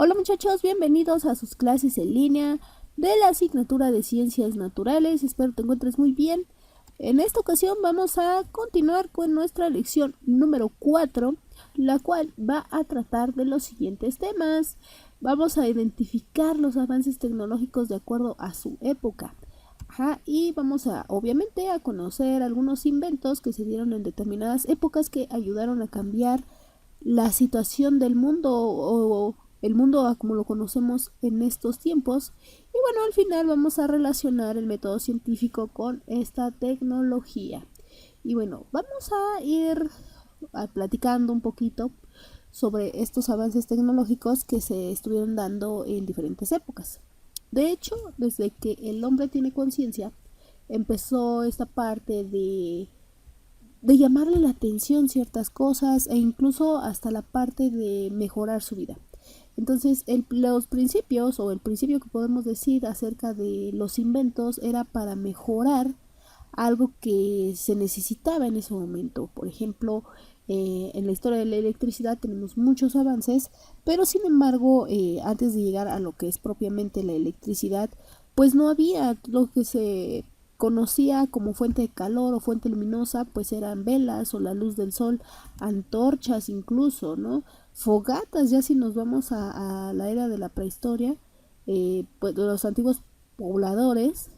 Hola muchachos, bienvenidos a sus clases en línea de la asignatura de Ciencias Naturales. Espero te encuentres muy bien. En esta ocasión vamos a continuar con nuestra lección número 4, la cual va a tratar de los siguientes temas. Vamos a identificar los avances tecnológicos de acuerdo a su época. Y vamos obviamente, a conocer algunos inventos que se dieron en determinadas épocas que ayudaron a cambiar la situación del mundo o el mundo como lo conocemos en estos tiempos. Y bueno, al final vamos a relacionar el método científico con esta tecnología. Y bueno, vamos a ir platicando un poquito sobre estos avances tecnológicos que se estuvieron dando en diferentes épocas. De hecho, desde que el hombre tiene conciencia, empezó esta parte de llamarle la atención ciertas cosas e incluso hasta la parte de mejorar su vida. Entonces, los principios o el principio que podemos decir acerca de los inventos era para mejorar algo que se necesitaba en ese momento. Por ejemplo, en la historia de la electricidad tenemos muchos avances, pero sin embargo, antes de llegar a lo que es propiamente la electricidad, pues no había lo que se conocía como fuente de calor o fuente luminosa, pues eran velas o la luz del sol, antorchas incluso, ¿no? Fogatas, ya si nos vamos a la era de la prehistoria, pues los antiguos pobladores,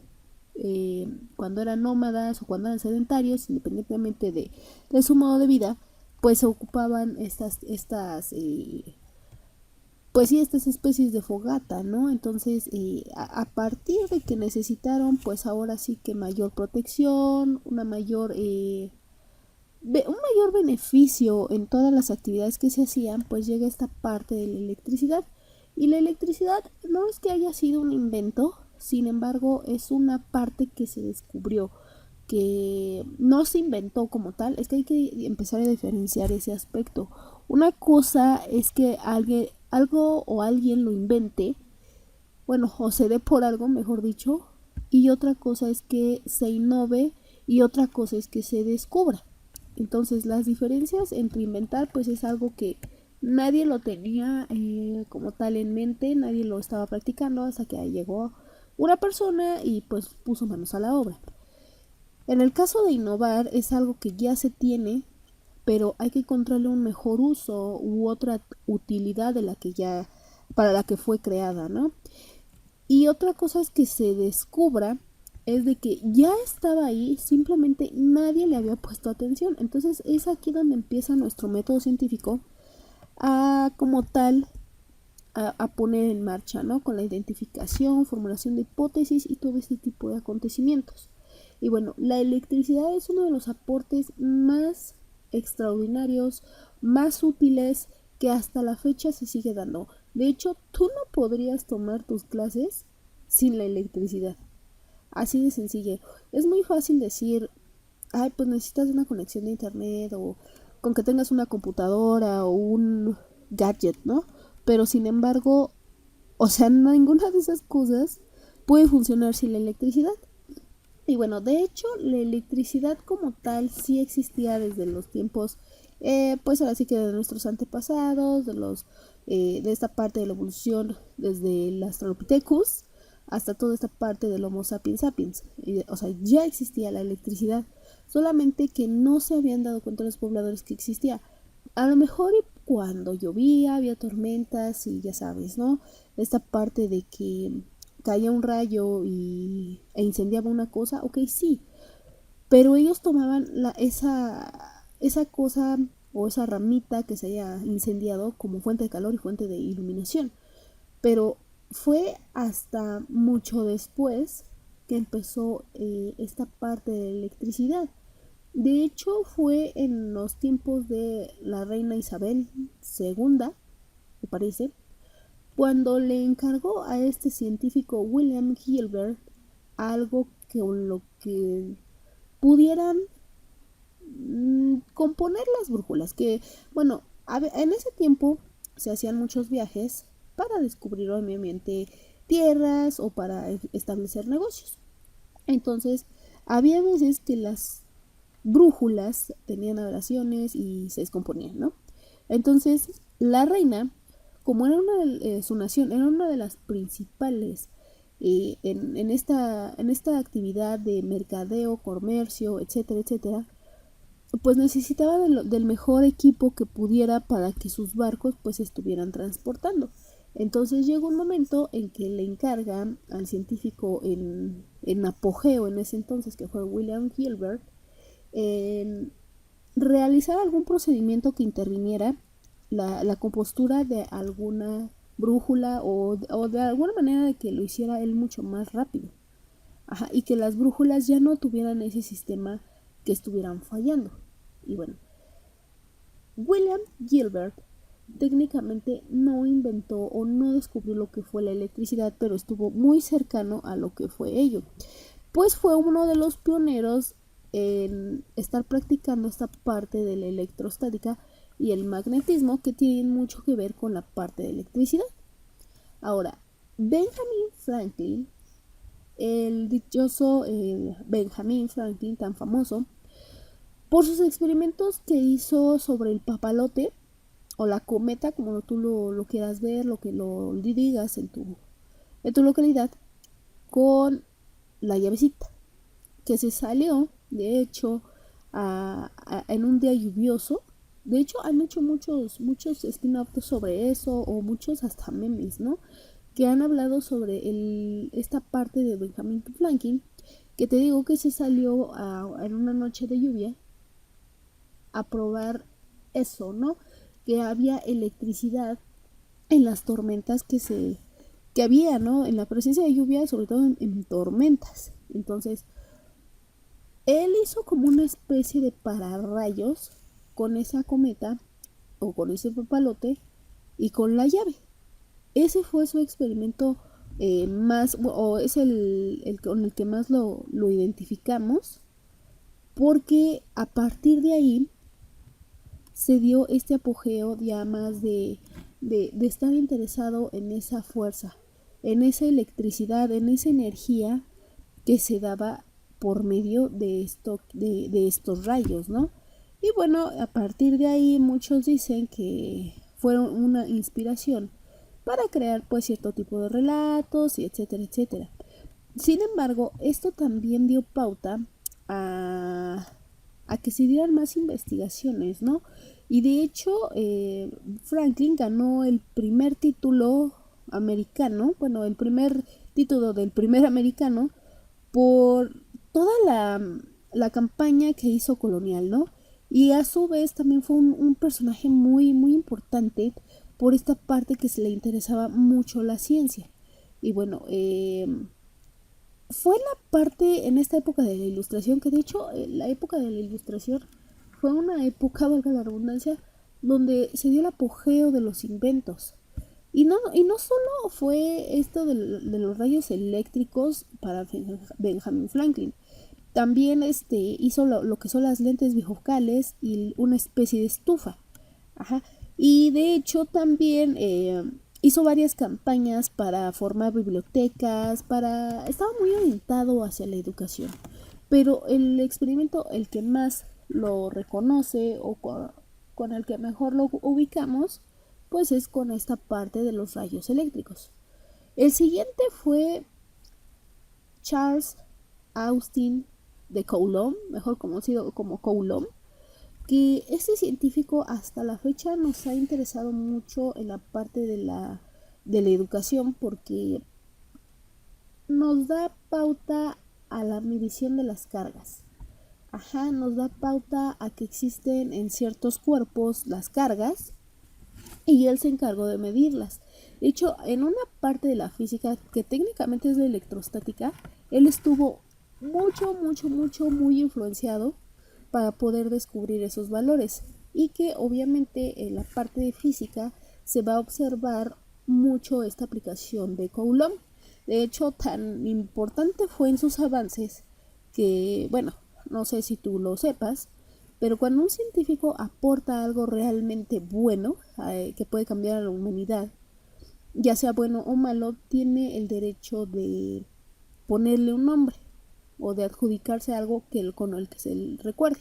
cuando eran nómadas o cuando eran sedentarios, independientemente de su modo de vida, pues se ocupaban pues sí, estas especies de fogata, ¿no? Entonces, a partir de que necesitaron, pues ahora sí que mayor protección, un mayor beneficio en todas las actividades que se hacían, pues llega esta parte de la electricidad. Y la electricidad no es que haya sido un invento, sin embargo, es una parte que se descubrió, que no se inventó como tal. Es que hay que empezar a diferenciar ese aspecto. Una cosa es que algo o alguien lo invente, bueno, o se dé por algo, mejor dicho, y otra cosa es que se innove y otra cosa es que se descubra. Entonces, las diferencias entre inventar, pues es algo que nadie lo tenía como tal en mente, nadie lo estaba practicando hasta que llegó una persona y pues puso manos a la obra. En el caso de innovar es algo que ya se tiene, pero hay que encontrarle un mejor uso u otra utilidad de la que ya para la que fue creada, ¿no? Y otra cosa es que se descubra es de que ya estaba ahí, simplemente nadie le había puesto atención. Entonces es aquí donde empieza nuestro método científico a como tal a poner en marcha, ¿no? Con la identificación, formulación de hipótesis y todo este tipo de acontecimientos. Y bueno, la electricidad es uno de los aportes más extraordinarios, más útiles que hasta la fecha se sigue dando. De hecho, tú no podrías tomar tus clases sin la electricidad. Así de sencillo. Es muy fácil decir, ay, pues necesitas una conexión de internet o con que tengas una computadora o un gadget, ¿no? Pero sin embargo, o sea, ninguna de esas cosas puede funcionar sin la electricidad. Y bueno, de hecho, la electricidad como tal sí existía desde los tiempos, pues ahora sí que de nuestros antepasados, de esta parte de la evolución desde el Australopithecus hasta toda esta parte del Homo sapiens sapiens. O sea, ya existía la electricidad, solamente que no se habían dado cuenta los pobladores que existía. A lo mejor cuando llovía, había tormentas y ya sabes, ¿no? Esta parte de que caía un rayo e incendiaba una cosa, ok, sí, pero ellos tomaban esa cosa o esa ramita que se haya incendiado como fuente de calor y fuente de iluminación. Pero fue hasta mucho después que empezó esta parte de la electricidad. De hecho, fue en los tiempos de la reina Isabel II, me parece, cuando le encargó a este científico William Hilbert algo con lo que pudieran componer las brújulas, que bueno, en ese tiempo se hacían muchos viajes para descubrir obviamente tierras o para establecer negocios. Entonces, había veces que las brújulas tenían aberraciones y se descomponían, ¿no? Entonces, la reina como era su nación era una de las principales en esta actividad de mercadeo, comercio, etcétera, etcétera, pues necesitaba del mejor equipo que pudiera para que sus barcos pues estuvieran transportando. Entonces llegó un momento en que le encargan al científico en apogeo en ese entonces, que fue William Gilbert, en realizar algún procedimiento que interviniera la compostura de alguna brújula o de alguna manera de que lo hiciera él mucho más rápido. Ajá, y que las brújulas ya no tuvieran ese sistema que estuvieran fallando. Y bueno, William Gilbert técnicamente no inventó o no descubrió lo que fue la electricidad, pero estuvo muy cercano a lo que fue ello, pues fue uno de los pioneros en estar practicando esta parte de la electrostática y el magnetismo, que tienen mucho que ver con la parte de electricidad. Ahora, Benjamin Franklin, el dichoso Benjamin Franklin, tan famoso por sus experimentos que hizo sobre el papalote o la cometa, como tú lo quieras ver, lo que lo digas en tu localidad, con la llavecita, que se salió, de hecho, en un día lluvioso. De hecho, han hecho muchos spin-offs sobre eso, o muchos hasta memes, ¿no? Que han hablado sobre esta parte de Benjamin Franklin, que te digo que se salió en una noche de lluvia a probar eso, ¿no? Que había electricidad en las tormentas que había, ¿no? En la presencia de lluvia, sobre todo en tormentas. Entonces, él hizo como una especie de pararrayos con esa cometa o con ese papalote y con la llave. Ese fue su experimento más, o es el con el que más lo identificamos, porque a partir de ahí se dio este apogeo ya más de estar interesado en esa fuerza, en esa electricidad, en esa energía que se daba por medio de estos rayos, ¿no? Y bueno, a partir de ahí muchos dicen que fueron una inspiración para crear pues cierto tipo de relatos y etcétera, etcétera. Sin embargo, esto también dio pauta a que se dieran más investigaciones, ¿no? Y de hecho, Franklin ganó el primer título americano, bueno, el primer título del primer americano por toda la campaña que hizo colonial, ¿no? Y a su vez también fue un personaje muy, muy importante por esta parte que se le interesaba mucho la ciencia. Y bueno, fue la parte en esta época de la ilustración, que de hecho la época de la ilustración fue una época, valga la redundancia, donde se dio el apogeo de los inventos. Y no solo fue esto de los rayos eléctricos para Benjamin Franklin. También hizo lo que son las lentes bifocales y una especie de estufa. Ajá. Y de hecho también hizo varias campañas para formar bibliotecas, estaba muy orientado hacia la educación. Pero el experimento, el que más lo reconoce o con el que mejor lo ubicamos, pues es con esta parte de los rayos eléctricos. El siguiente fue Charles Austin de Coulomb, mejor conocido como Coulomb, que este científico hasta la fecha nos ha interesado mucho en la parte de la educación, porque nos da pauta a la medición de las cargas. Ajá, nos da pauta a que existen en ciertos cuerpos las cargas y él se encargó de medirlas. De hecho, en una parte de la física que técnicamente es la electrostática, él estuvo muy influenciado para poder descubrir esos valores, y que obviamente en la parte de física se va a observar mucho esta aplicación de Coulomb. De hecho, tan importante fue en sus avances que, bueno, no sé si tú lo sepas, pero cuando un científico aporta algo realmente bueno que puede cambiar a la humanidad, ya sea bueno o malo, tiene el derecho de ponerle un nombre o de adjudicarse algo con el que se le recuerde.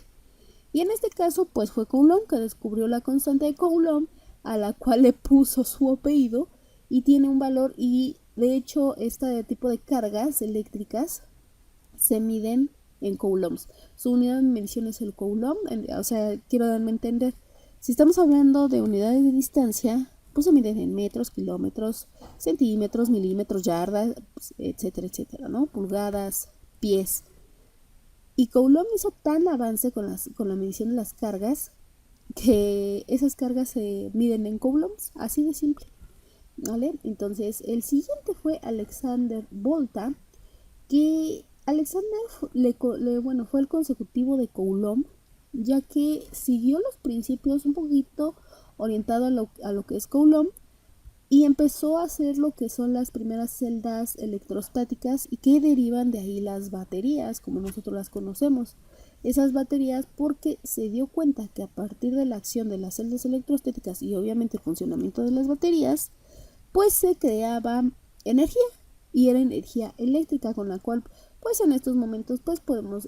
Y en este caso, pues fue Coulomb que descubrió la constante de Coulomb, a la cual le puso su apellido y tiene un valor, y de hecho este tipo de cargas eléctricas se miden en coulombs. Su unidad de medición es el coulomb, o sea, quiero darme a entender. Si estamos hablando de unidades de distancia, pues se miden en metros, kilómetros, centímetros, milímetros, yardas, etcétera, etcétera, ¿no? Pulgadas, pies. Y Coulomb hizo tan avance con la medición de las cargas que esas cargas se miden en coulombs, así de simple, ¿vale? Entonces, el siguiente fue Alexander Volta, que Alexander fue el consecutivo de Coulomb, ya que siguió los principios un poquito orientado a lo que es Coulomb, y empezó a hacer lo que son las primeras celdas electrostáticas y que derivan de ahí las baterías, como nosotros las conocemos. Esas baterías, porque se dio cuenta que a partir de la acción de las celdas electrostáticas y obviamente el funcionamiento de las baterías, pues se creaba energía, y era energía eléctrica con la cual pues en estos momentos pues podemos,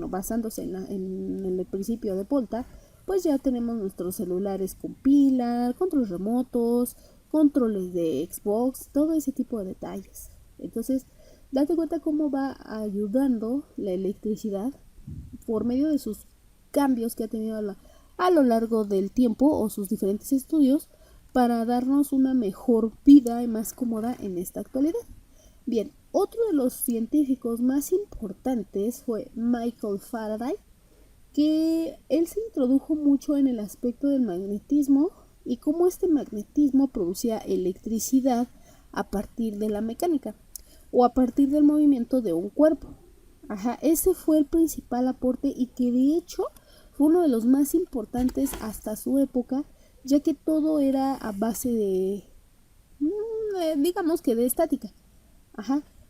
basándose en el principio de Volta, pues ya tenemos nuestros celulares con pila, controles remotos, controles de Xbox, todo ese tipo de detalles. Entonces, date cuenta cómo va ayudando la electricidad por medio de sus cambios que ha tenido a lo largo del tiempo o sus diferentes estudios para darnos una mejor vida y más cómoda en esta actualidad. Bien, otro de los científicos más importantes fue Michael Faraday, que él se introdujo mucho en el aspecto del magnetismo y cómo este magnetismo producía electricidad a partir de la mecánica o a partir del movimiento de un cuerpo. Ese fue el principal aporte, y que de hecho fue uno de los más importantes hasta su época, ya que todo era a base de, digamos que de estática.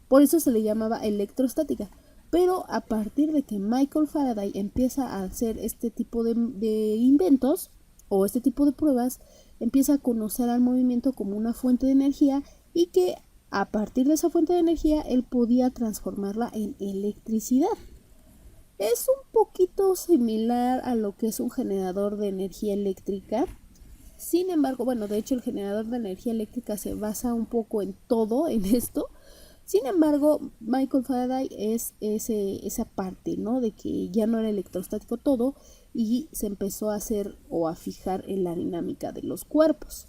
Por eso se le llamaba electrostática. Pero a partir de que Michael Faraday empieza a hacer este tipo de inventos o este tipo de pruebas, empieza a conocer al movimiento como una fuente de energía, y que a partir de esa fuente de energía él podía transformarla en electricidad. Es un poquito similar a lo que es un generador de energía eléctrica. Sin embargo, de hecho el generador de energía eléctrica se basa un poco en todo en esto. Sin embargo, Michael Faraday es esa parte, ¿no? De que ya no era electrostático todo y se empezó a hacer o a fijar en la dinámica de los cuerpos.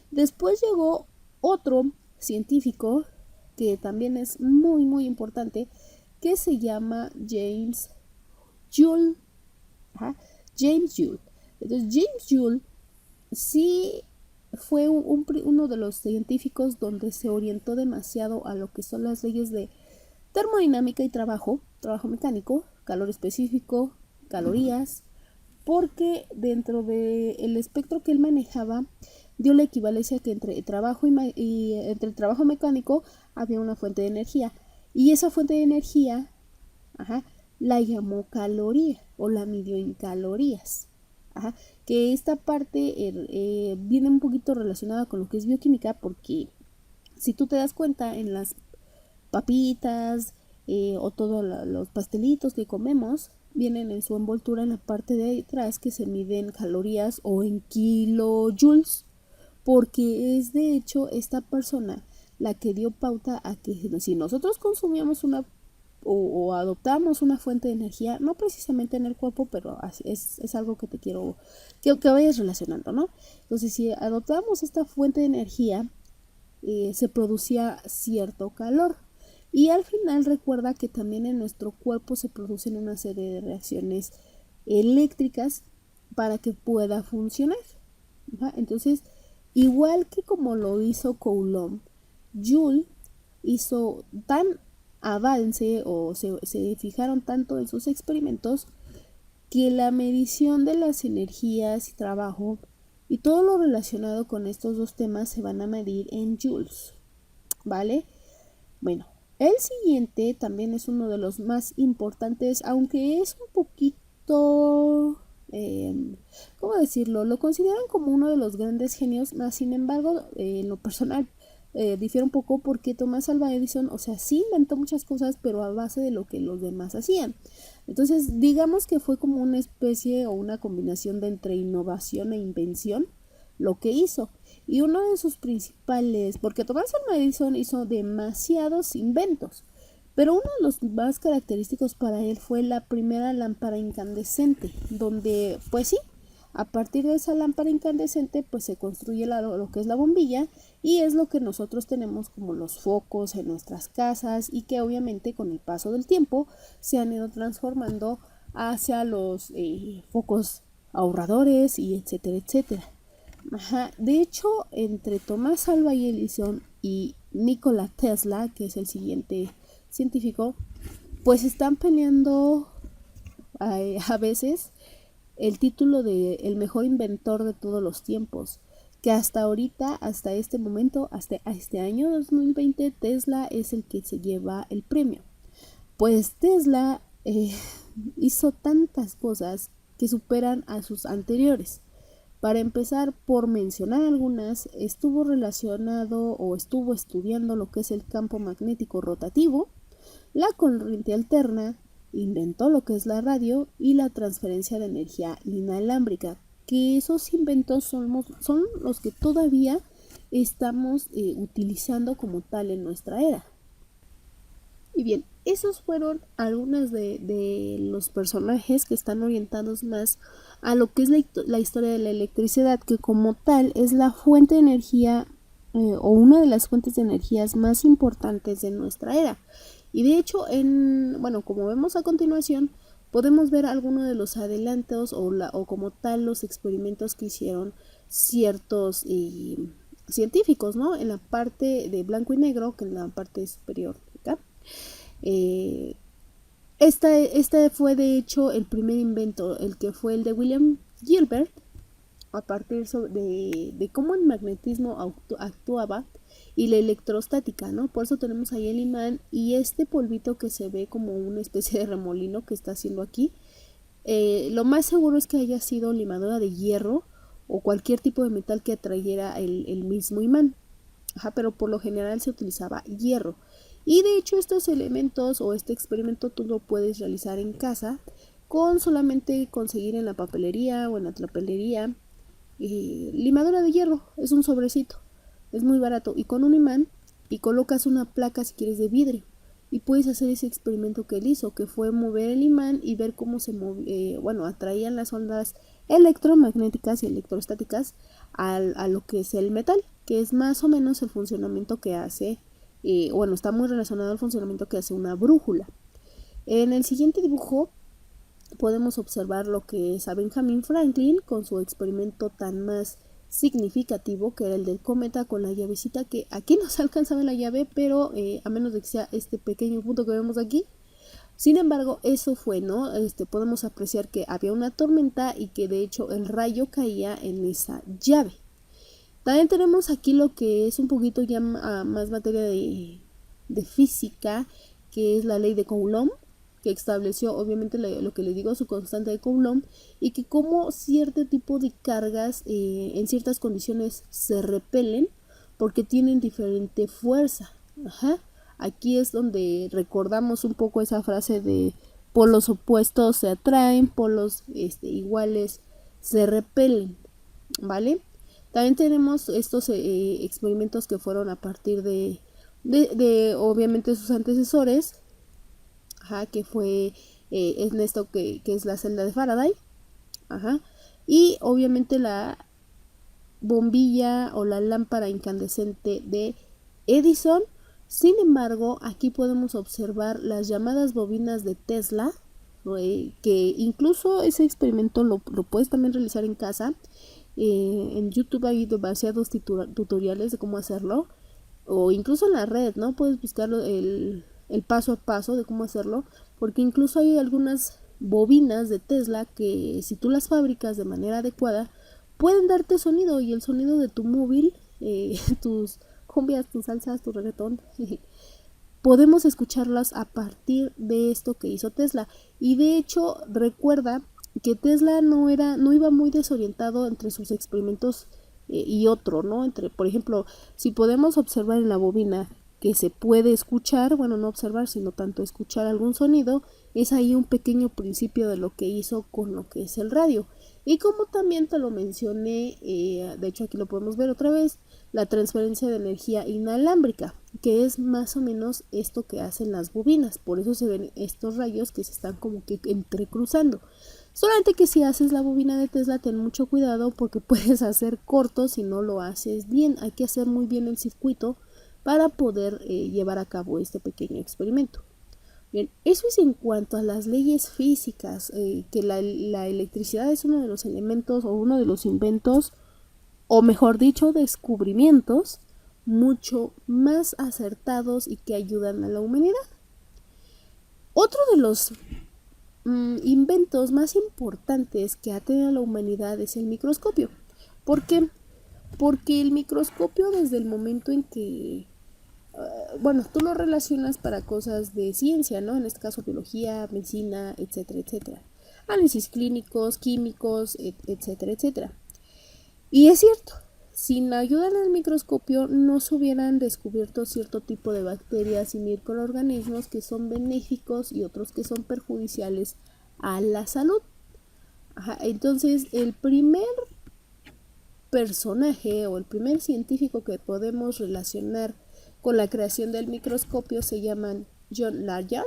Después llegó otro científico que también es muy, muy importante, que se llama James Joule. James Joule. Entonces, James Joule sí fue uno de los científicos donde se orientó demasiado a lo que son las leyes de termodinámica y trabajo mecánico, calor específico, calorías, porque dentro del espectro que él manejaba dio la equivalencia que entre trabajo entre el trabajo mecánico había una fuente de energía, y esa fuente de energía la llamó caloría o la midió en calorías. Que esta parte viene un poquito relacionada con lo que es bioquímica, porque si tú te das cuenta en las papitas o todos los pastelitos que comemos, vienen en su envoltura en la parte de atrás que se miden calorías o en kilojoules, porque es de hecho esta persona la que dio pauta a que si nosotros consumíamos o adoptamos una fuente de energía, no precisamente en el cuerpo, pero es algo que te quiero que vayas relacionando, ¿no? Entonces, si adoptamos esta fuente de energía, se producía cierto calor. Y al final recuerda que también en nuestro cuerpo se producen una serie de reacciones eléctricas para que pueda funcionar. Entonces, igual que como lo hizo Coulomb, Joule hizo tan avance o se fijaron tanto en sus experimentos que la medición de las energías y trabajo y todo lo relacionado con estos dos temas se van a medir en joules, ¿vale? Bueno, el siguiente también es uno de los más importantes, aunque es un poquito, ¿cómo decirlo? Lo consideran como uno de los grandes genios, más sin embargo, en lo personal, difiere un poco porque Thomas Alva Edison, o sea, sí inventó muchas cosas, pero a base de lo que los demás hacían. Entonces, digamos que fue como una especie o una combinación de entre innovación e invención, lo que hizo. Y uno de sus principales, porque Thomas Alva Edison hizo demasiados inventos, pero uno de los más característicos para él fue la primera lámpara incandescente, donde pues sí, a partir de esa lámpara incandescente pues se construye lo que es la bombilla, y es lo que nosotros tenemos como los focos en nuestras casas, y que obviamente con el paso del tiempo se han ido transformando hacia los focos ahorradores y etcétera, etcétera. Ajá. De hecho, entre Tomás Alva Edison y Nikola Tesla, que es el siguiente científico, pues están peleando a veces el título de el mejor inventor de todos los tiempos, que hasta ahorita, hasta este momento, hasta este año 2020, Tesla es el que se lleva el premio. Pues Tesla hizo tantas cosas que superan a sus anteriores. Para empezar, por mencionar algunas, estuvo relacionado o estuvo estudiando lo que es el campo magnético rotativo, la corriente alterna, inventó lo que es la radio y la transferencia de energía inalámbrica, que esos inventos son los que todavía estamos utilizando como tal en nuestra era. Y bien, esos fueron algunos de los personajes que están orientados más a lo que es la historia de la electricidad, que como tal es la fuente de energía o una de las fuentes de energías más importantes de nuestra era. Y de hecho, como vemos a continuación, podemos ver algunos de los adelantos o como tal los experimentos que hicieron ciertos científicos, ¿no? En la parte de blanco y negro, que en la parte superior acá. Este fue de hecho el primer invento, el que fue el de William Gilbert, a partir de cómo el magnetismo actuaba y la electrostática, ¿no? Por eso tenemos ahí el imán y este polvito que se ve como una especie de remolino que está haciendo aquí. Lo más seguro es que haya sido limadura de hierro o cualquier tipo de metal que atrayera el mismo imán. Pero por lo general se utilizaba hierro. Y de hecho estos elementos o este experimento tú lo puedes realizar en casa con solamente conseguir en la papelería o en la papelería limadura de hierro. Es un sobrecito, es muy barato, y con un imán, y colocas una placa si quieres de vidrio y puedes hacer ese experimento que él hizo, que fue mover el imán y ver cómo se atraían las ondas electromagnéticas y electrostáticas a lo que es el metal, que es más o menos el funcionamiento que hace, está muy relacionado al funcionamiento que hace una brújula. En el siguiente dibujo podemos observar lo que es a Benjamin Franklin con su experimento tan más significativo, que era el del cometa con la llavecita, que aquí no se alcanza a ver la llave, pero a menos de que sea este pequeño punto que vemos aquí. Sin embargo, eso fue, ¿no? Podemos apreciar que había una tormenta y que de hecho el rayo caía en esa llave. También tenemos aquí lo que es un poquito ya más materia de física, que es la ley de Coulomb, que estableció obviamente lo que les digo, su constante de Coulomb, y que como cierto tipo de cargas en ciertas condiciones se repelen porque tienen diferente fuerza. Aquí es donde recordamos un poco esa frase de polos opuestos se atraen, polos iguales se repelen, ¿vale? También tenemos estos experimentos que fueron a partir de obviamente sus antecesores, que fue esto que es la celda de Faraday, y obviamente la bombilla o la lámpara incandescente de Edison. Sin embargo, aquí podemos observar las llamadas bobinas de Tesla, que incluso ese experimento lo puedes también realizar en casa. En YouTube hay demasiados tutoriales de cómo hacerlo, o incluso en la red, ¿no? Puedes buscar el paso a paso de cómo hacerlo, porque incluso hay algunas bobinas de Tesla que si tú las fabricas de manera adecuada pueden darte sonido, y el sonido de tu móvil, tus cumbias, tus salsas, tu reggaetón, podemos escucharlas a partir de esto que hizo Tesla. Y de hecho recuerda que Tesla no iba muy desorientado entre sus experimentos y otro, ¿no? Por ejemplo, si podemos observar en la bobina que se puede escuchar, bueno, no observar, sino tanto escuchar algún sonido, es ahí un pequeño principio de lo que hizo con lo que es el radio. Y como también te lo mencioné, de hecho aquí lo podemos ver otra vez, la transferencia de energía inalámbrica, que es más o menos esto que hacen las bobinas, por eso se ven estos rayos que se están como que entrecruzando. Solamente que si haces la bobina de Tesla, ten mucho cuidado porque puedes hacer cortos si no lo haces bien. Hay que hacer muy bien el circuito para poder llevar a cabo este pequeño experimento. Bien, eso es en cuanto a las leyes físicas, que la electricidad es uno de los elementos o uno de los inventos, o mejor dicho, descubrimientos mucho más acertados y que ayudan a la humanidad. Otro de los inventos más importantes que ha tenido la humanidad es el microscopio. ¿Por qué? Porque el microscopio, desde el momento en que bueno, tú lo relacionas para cosas de ciencia, ¿no? En este caso biología, medicina, etcétera, etcétera. Análisis clínicos, químicos, etcétera, etcétera. Y es cierto, sin la ayuda del microscopio no se hubieran descubierto cierto tipo de bacterias y microorganismos que son benéficos y otros que son perjudiciales a la salud. Entonces, el primer personaje o el primer científico que podemos relacionar con la creación del microscopio se llaman John Layard,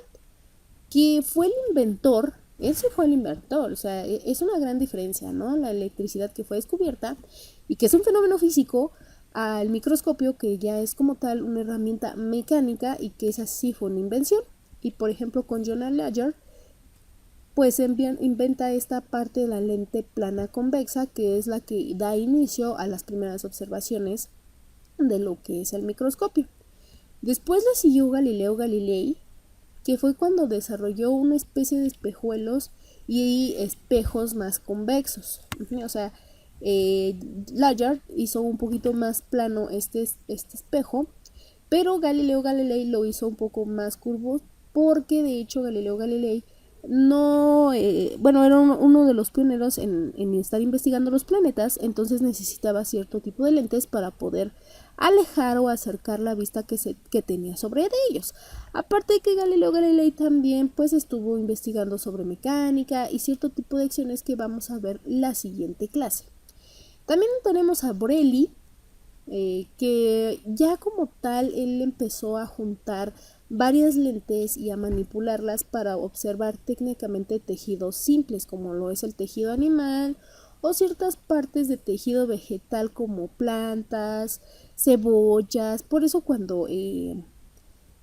que fue el inventor. Él sí fue el inventor, o sea, es una gran diferencia, ¿no? La electricidad que fue descubierta y que es un fenómeno físico, al microscopio que ya es como tal una herramienta mecánica y que esa sí fue una invención. Y por ejemplo con John Layard, pues inventa esta parte de la lente plana convexa, que es la que da inicio a las primeras observaciones de lo que es el microscopio. Después le siguió Galileo Galilei, que fue cuando desarrolló una especie de espejuelos y espejos más convexos. O sea, Layard hizo un poquito más plano este espejo, pero Galileo Galilei lo hizo un poco más curvo, porque de hecho Galileo Galilei no, bueno, era uno de los pioneros en estar investigando los planetas, entonces necesitaba cierto tipo de lentes para poder alejar o acercar la vista que tenía sobre de ellos. Aparte de que Galileo Galilei también pues estuvo investigando sobre mecánica y cierto tipo de acciones que vamos a ver la siguiente clase. También tenemos a Borelli, que ya como tal él empezó a juntar varias lentes y a manipularlas para observar técnicamente tejidos simples como lo es el tejido animal o ciertas partes de tejido vegetal como plantas, cebollas. Por eso cuando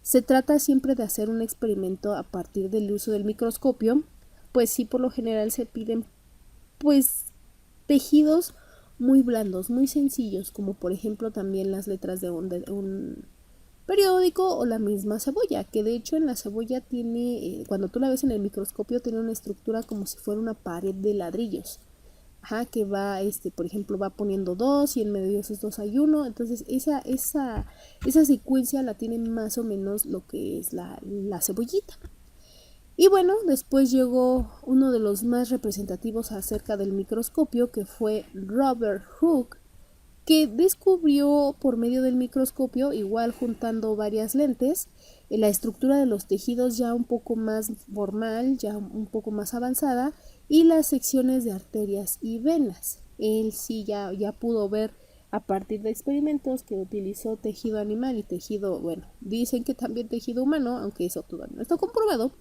se trata siempre de hacer un experimento a partir del uso del microscopio, pues sí, por lo general se piden pues tejidos muy blandos, muy sencillos, como por ejemplo también las letras de un periódico o la misma cebolla, que de hecho en la cebolla tiene, cuando tú la ves en el microscopio, tiene una estructura como si fuera una pared de ladrillos. Que va, por ejemplo, va poniendo dos y en medio de esos dos hay uno. Entonces esa secuencia la tiene más o menos lo que es la cebollita. Y bueno, después llegó uno de los más representativos acerca del microscopio, que fue Robert Hooke, que descubrió por medio del microscopio, igual juntando varias lentes, la estructura de los tejidos ya un poco más formal, ya un poco más avanzada, y las secciones de arterias y venas. Él sí ya pudo ver a partir de experimentos que utilizó tejido animal y tejido, bueno, dicen que también tejido humano, aunque eso todavía no está comprobado,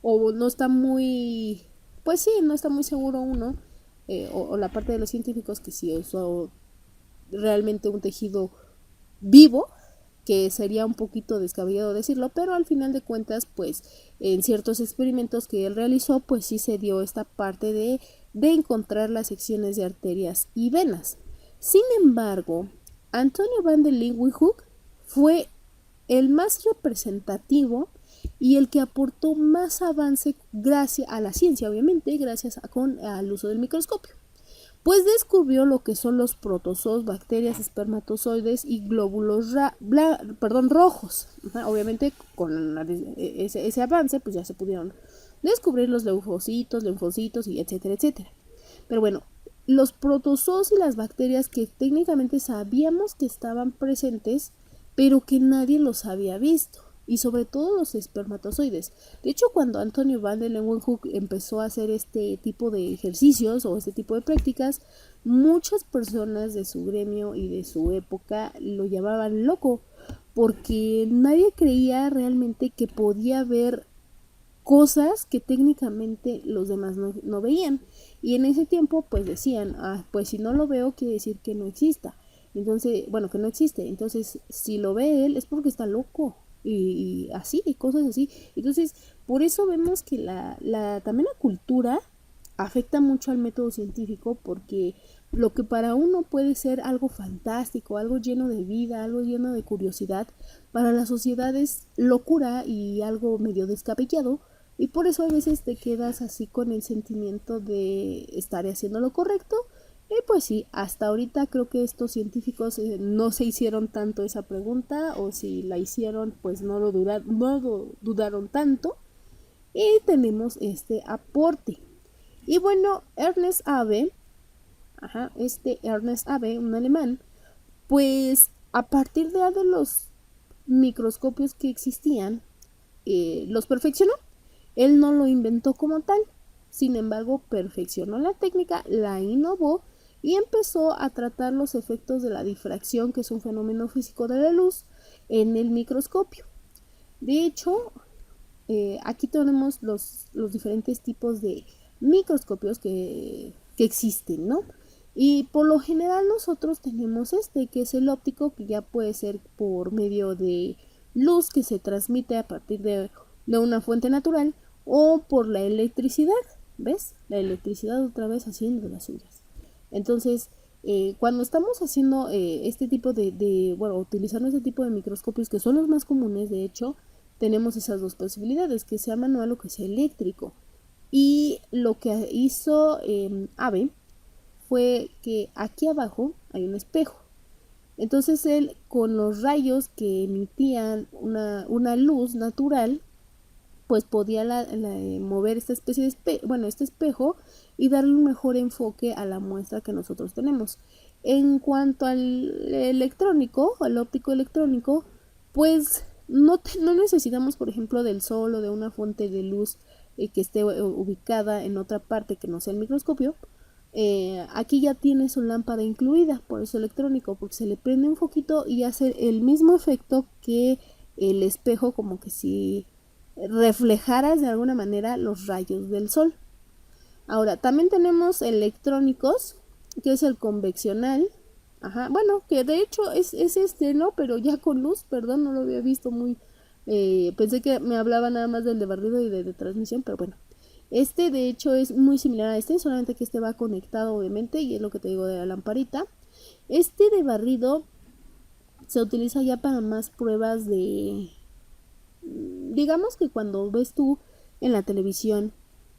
o no está muy, pues sí, no está muy seguro uno, o la parte de los científicos que sí usó realmente un tejido vivo, que sería un poquito descabellado decirlo, pero al final de cuentas, pues en ciertos experimentos que él realizó, pues sí se dio esta parte de encontrar las secciones de arterias y venas. Sin embargo, Antonio van der Leeuwenhoek fue el más representativo y el que aportó más avance gracias a la ciencia, obviamente, gracias al uso del microscopio. Pues descubrió lo que son los protozoos, bacterias, espermatozoides y glóbulos rojos. Obviamente con ese avance pues ya se pudieron descubrir los linfocitos y etcétera, etcétera. Pero bueno, los protozoos y las bacterias que técnicamente sabíamos que estaban presentes pero que nadie los había visto, y sobre todo los espermatozoides. De hecho, cuando Antonio van der Leeuwenhoek empezó a hacer este tipo de ejercicios o este tipo de prácticas, muchas personas de su gremio y de su época lo llamaban loco, porque nadie creía realmente que podía haber cosas que técnicamente los demás no veían. Y en ese tiempo pues decían, pues si no lo veo quiere decir que no exista. Entonces, bueno, que no existe. Entonces, si lo ve él es porque está loco. Y así, y cosas así. Entonces, por eso vemos que también la cultura afecta mucho al método científico, porque lo que para uno puede ser algo fantástico, algo lleno de vida, algo lleno de curiosidad, para la sociedad es locura y algo medio descabellado, y por eso a veces te quedas así con el sentimiento de estar haciendo lo correcto. Y pues sí, hasta ahorita creo que estos científicos no se hicieron tanto esa pregunta, o si la hicieron pues no lo dudaron tanto, y tenemos este aporte. Y bueno, Ernest Abbe, Ernest Abbe, un alemán, pues a partir de los microscopios que existían, los perfeccionó. Él no lo inventó como tal, sin embargo perfeccionó la técnica, la innovó y empezó a tratar los efectos de la difracción, que es un fenómeno físico de la luz, en el microscopio. De hecho, aquí tenemos los diferentes tipos de microscopios que existen, ¿no? Y por lo general nosotros tenemos que es el óptico, que ya puede ser por medio de luz que se transmite a partir de una fuente natural, o por la electricidad, ¿ves? La electricidad otra vez haciendo las suyas. Entonces, cuando estamos haciendo este tipo utilizando este tipo de microscopios, que son los más comunes, de hecho, tenemos esas dos posibilidades, que sea manual o que sea eléctrico. Y lo que hizo Abbe fue que aquí abajo hay un espejo. Entonces él, con los rayos que emitían una luz natural, pues podía mover esta especie de este espejo, y darle un mejor enfoque a la muestra que nosotros tenemos. En cuanto al electrónico, al óptico electrónico, pues no necesitamos, por ejemplo, del sol o de una fuente de luz que esté ubicada en otra parte que no sea el microscopio. Aquí ya tiene su lámpara incluida, por eso electrónico, porque se le prende un foquito y hace el mismo efecto que el espejo, como que si reflejaras de alguna manera los rayos del sol. Ahora, también tenemos electrónicos, que es el conveccional. Bueno, que de hecho es ¿no? Pero ya con luz, perdón, no lo había visto muy... pensé que me hablaba nada más del de barrido y de transmisión, pero bueno. De hecho es muy similar a solamente que va conectado obviamente, y es lo que te digo de la lamparita. De barrido se utiliza ya para más pruebas de... Digamos que cuando ves tú en la televisión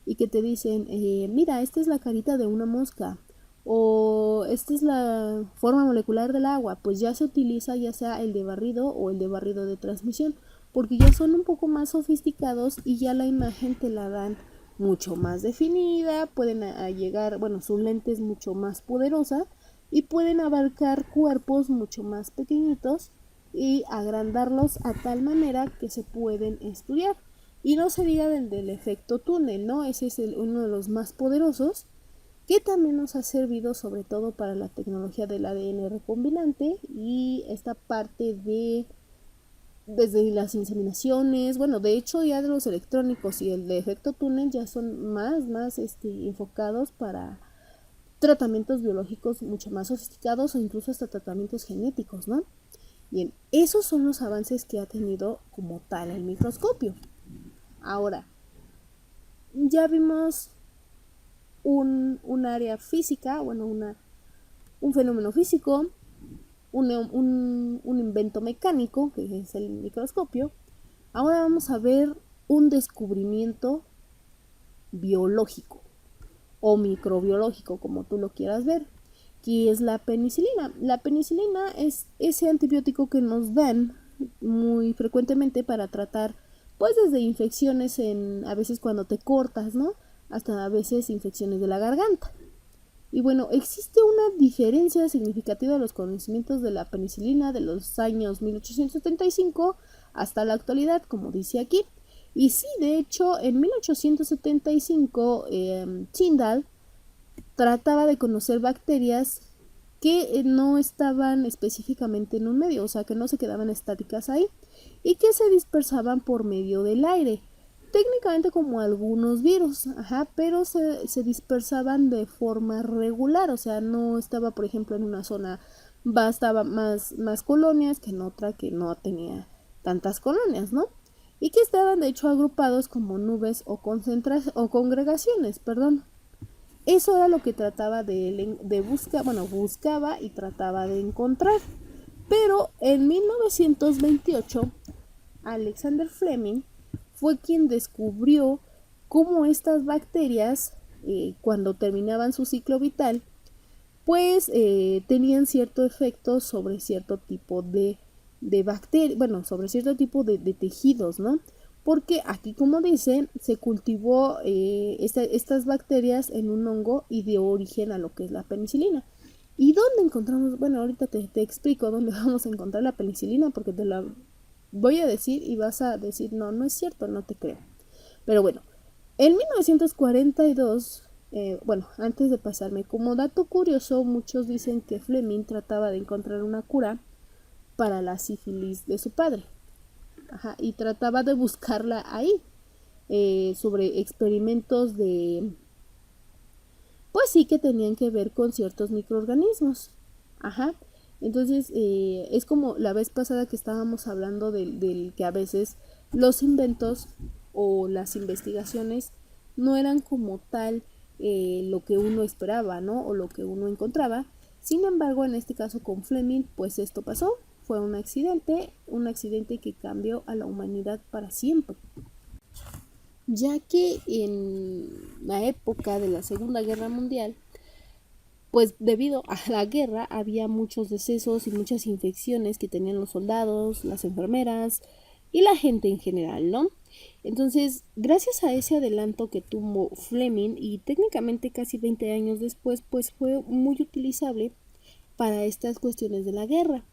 y que te dicen, mira, esta es la carita de una mosca, o esta es la forma molecular del agua, pues ya se utiliza ya sea el de barrido o el de barrido de transmisión, porque ya son un poco más sofisticados y ya la imagen te la dan mucho más definida, pueden llegar, su lente es mucho más poderosa y pueden abarcar cuerpos mucho más pequeñitos y agrandarlos a tal manera que se pueden estudiar. Y no se diga del efecto túnel, ¿no? Ese es uno de los más poderosos, que también nos ha servido sobre todo para la tecnología del ADN recombinante y esta parte desde las inseminaciones. De hecho ya de los electrónicos y el de efecto túnel ya son más enfocados para tratamientos biológicos mucho más sofisticados, o incluso hasta tratamientos genéticos, ¿no? Bien, esos son los avances que ha tenido como tal el microscopio. Ahora, ya vimos un área física, un fenómeno físico, un invento mecánico, que es el microscopio. Ahora vamos a ver un descubrimiento biológico o microbiológico, como tú lo quieras ver, que es la penicilina. La penicilina es ese antibiótico que nos dan muy frecuentemente para tratar, pues desde infecciones a veces cuando te cortas, ¿no? Hasta a veces infecciones de la garganta. Y bueno, existe una diferencia significativa de los conocimientos de la penicilina de los años 1875 hasta la actualidad, como dice aquí. Y sí, de hecho, en 1875, Tyndall trataba de conocer bacterias que no estaban específicamente en un medio, o sea, que no se quedaban estáticas ahí y que se dispersaban por medio del aire, técnicamente como algunos virus, pero se dispersaban de forma regular, o sea, no estaba, por ejemplo, en una zona bastaba más colonias que en otra que no tenía tantas colonias, ¿no? Y que estaban de hecho agrupados como nubes o congregaciones, perdón. Eso era lo que trataba de buscar, bueno, buscaba y trataba de encontrar. Pero en 1928, Alexander Fleming fue quien descubrió cómo estas bacterias, cuando terminaban su ciclo vital, pues tenían cierto efecto sobre cierto tipo de bacterias, bueno, sobre cierto tipo de tejidos, ¿no? Porque aquí, como dicen, se cultivó estas bacterias en un hongo y dio origen a lo que es la penicilina. ¿Y dónde encontramos? Bueno, ahorita te explico dónde vamos a encontrar la penicilina, porque te la voy a decir y vas a decir, no, no es cierto, no te creo. Pero bueno, en 1942, bueno, antes de pasarme, como dato curioso, muchos dicen que Fleming trataba de encontrar una cura para la sífilis de su padre. Y trataba de buscarla ahí, sobre experimentos de, pues sí, que tenían que ver con ciertos microorganismos. Entonces, es como la vez pasada que estábamos hablando del que a veces los inventos o las investigaciones no eran como tal lo que uno esperaba, ¿no? O lo que uno encontraba. Sin embargo, en este caso con Fleming, pues esto pasó. Fue un accidente que cambió a la humanidad para siempre. Ya que en la época de la Segunda Guerra Mundial, pues debido a la guerra había muchos decesos y muchas infecciones que tenían los soldados, las enfermeras y la gente en general, ¿no? Entonces, gracias a ese adelanto que tuvo Fleming y técnicamente casi 20 años después, pues fue muy utilizable para estas cuestiones de la guerra.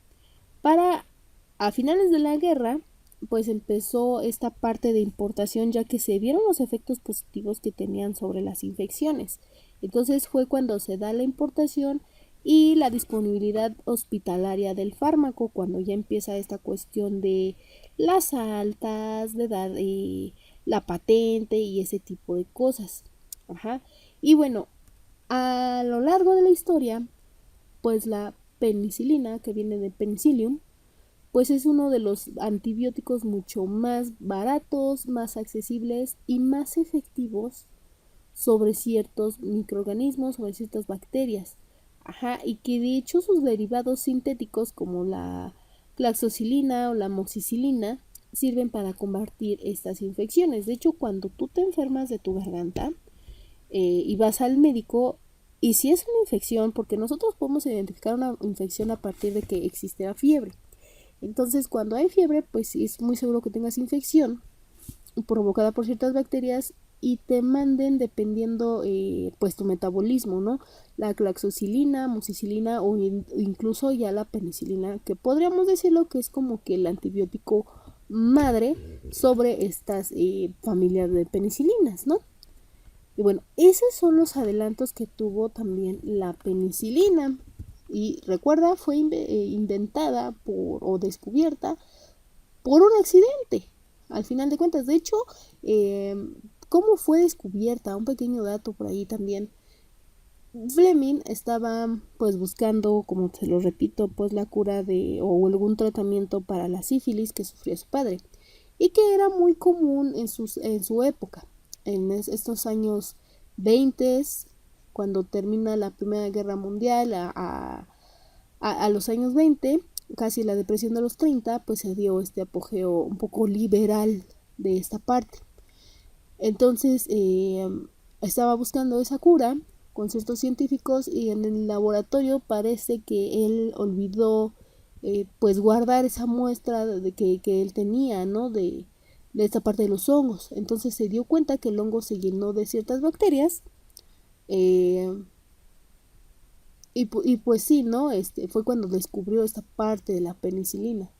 A finales de la guerra, pues empezó esta parte de importación ya que se vieron los efectos positivos que tenían sobre las infecciones. Entonces fue cuando se da la importación y la disponibilidad hospitalaria del fármaco, cuando ya empieza esta cuestión de las altas, de dar la patente y ese tipo de cosas. Y bueno, a lo largo de la historia, pues la penicilina, que viene de penicillium, pues es uno de los antibióticos mucho más baratos, más accesibles y más efectivos sobre ciertos microorganismos, sobre ciertas bacterias. Y que de hecho sus derivados sintéticos como la claxocilina o la amoxicilina sirven para combatir estas infecciones. De hecho, cuando tú te enfermas de tu garganta y vas al médico, y si es una infección, porque nosotros podemos identificar una infección a partir de que existe la fiebre. Entonces, cuando hay fiebre, pues es muy seguro que tengas infección provocada por ciertas bacterias y te manden dependiendo pues tu metabolismo, ¿no? La claxocilina, amoxicilina o incluso ya la penicilina, que podríamos decirlo que es como que el antibiótico madre sobre estas familias de penicilinas, ¿no? Y bueno, esos son los adelantos que tuvo también la penicilina. Y recuerda, fue inventada o descubierta por un accidente, al final de cuentas. De hecho, ¿cómo fue descubierta? Un pequeño dato por ahí también. Fleming estaba pues buscando, como te lo repito, pues la cura o algún tratamiento para la sífilis que sufría su padre y que era muy común en su época, en estos años 20, cuando termina la Primera Guerra Mundial, a los años 20, casi la depresión de los 30, pues se dio este apogeo un poco liberal de esta parte. Entonces estaba buscando esa cura con ciertos científicos y en el laboratorio parece que él olvidó pues guardar esa muestra que él tenía, ¿no? De esta parte de los hongos. Entonces se dio cuenta que el hongo se llenó de ciertas bacterias Y pues sí, ¿no? Fue cuando descubrió esta parte de la penicilina.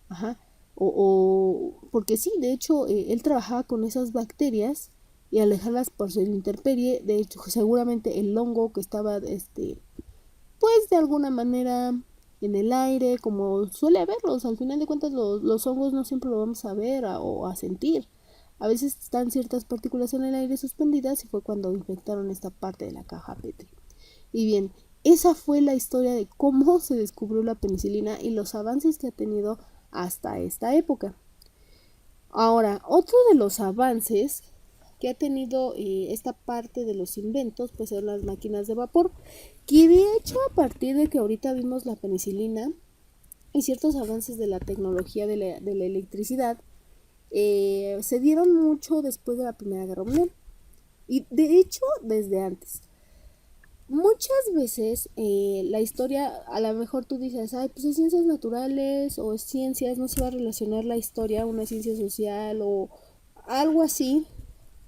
Ajá. Porque sí, de hecho, él trabajaba con esas bacterias y alejarlas por su intemperie. De hecho, seguramente el hongo que estaba, pues de alguna manera en el aire, como suele haberlos. Al final de cuentas, los hongos no siempre lo vamos a ver o a sentir. A veces están ciertas partículas en el aire suspendidas y fue cuando infectaron esta parte de la caja Petri. Y bien, esa fue la historia de cómo se descubrió la penicilina y los avances que ha tenido hasta esta época. Ahora, otro de los avances que ha tenido esta parte de los inventos, pues son las máquinas de vapor, que de hecho a partir de que ahorita vimos la penicilina y ciertos avances de la tecnología de la electricidad, se dieron mucho después de la Primera Guerra Mundial. Y de hecho, desde antes. Muchas veces la historia, a lo mejor tú dices, ay, pues es ciencias naturales o es ciencias, no se va a relacionar la historia a una ciencia social o algo así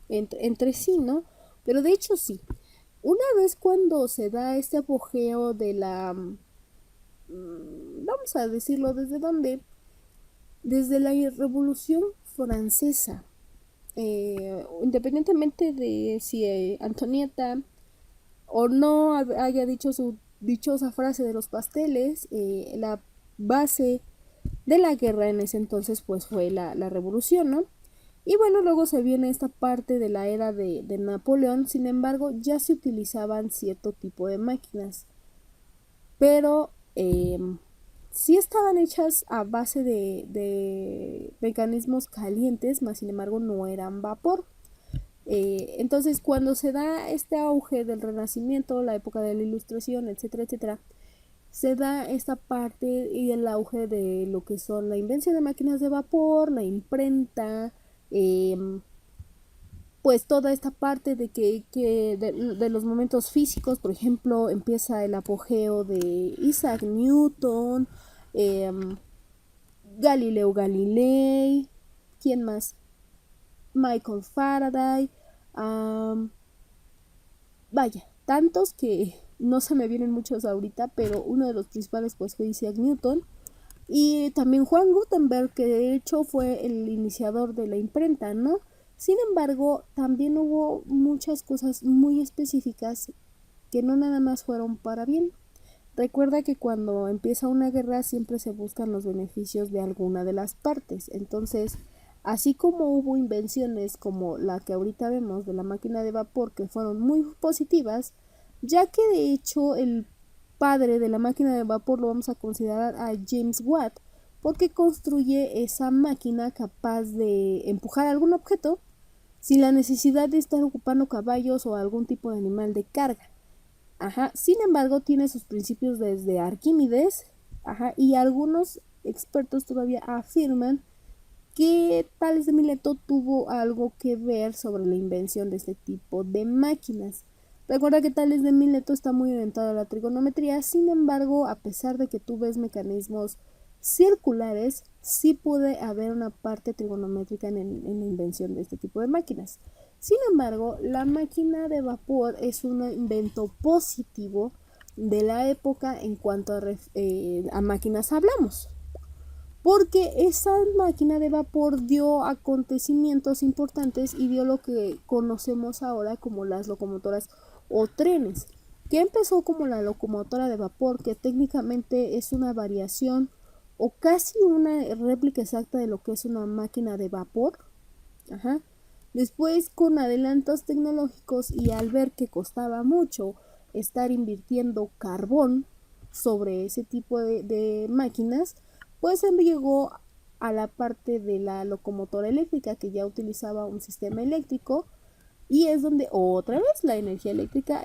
entre sí, ¿no? Pero de hecho sí. Una vez cuando se da este apogeo de la, vamos a decirlo, ¿desde dónde? Desde la Revolución Francesa. Independientemente de si Antonieta o no haya dicho su dichosa frase de los pasteles, la base de la guerra en ese entonces pues fue la revolución, ¿no? Y bueno, luego se viene esta parte de la era de Napoleón, sin embargo ya se utilizaban cierto tipo de máquinas, pero sí estaban hechas a base de mecanismos calientes, más sin embargo no eran vapor. Entonces, cuando se da este auge del Renacimiento, la época de la Ilustración, etcétera, etcétera, se da esta parte y el auge de lo que son la invención de máquinas de vapor, la imprenta, pues toda esta parte de que de los momentos físicos, por ejemplo, empieza el apogeo de Isaac Newton, eh, Galileo Galilei, ¿quién más? Michael Faraday, um, vaya, tantos que no se me vienen muchos ahorita, pero uno de los principales pues fue Isaac Newton y también Juan Gutenberg, que de hecho fue el iniciador de la imprenta, ¿no? Sin embargo, también hubo muchas cosas muy específicas que no nada más fueron para bien. Recuerda que cuando empieza una guerra siempre se buscan los beneficios de alguna de las partes. Entonces, así como hubo invenciones como la que ahorita vemos de la máquina de vapor que fueron muy positivas, ya que de hecho el padre de la máquina de vapor lo vamos a considerar a James Watt, porque construye esa máquina capaz de empujar algún objeto sin la necesidad de estar ocupando caballos o algún tipo de animal de carga. Ajá. Sin embargo, tiene sus principios desde Arquímedes, ajá, y algunos expertos todavía afirman que Tales de Mileto tuvo algo que ver sobre la invención de este tipo de máquinas. Recuerda que Tales de Mileto está muy orientado a la trigonometría, sin embargo, a pesar de que tú ves mecanismos circulares, sí puede haber una parte trigonométrica en la invención de este tipo de máquinas. Sin embargo, la máquina de vapor es un invento positivo de la época en cuanto a máquinas hablamos, porque esa máquina de vapor dio acontecimientos importantes y dio lo que conocemos ahora como las locomotoras o trenes, que empezó como la locomotora de vapor, que técnicamente es una variación o casi una réplica exacta de lo que es una máquina de vapor. Ajá. Después, con adelantos tecnológicos y al ver que costaba mucho estar invirtiendo carbón sobre ese tipo de máquinas, pues se llegó a la parte de la locomotora eléctrica, que ya utilizaba un sistema eléctrico, y es donde otra vez la energía eléctrica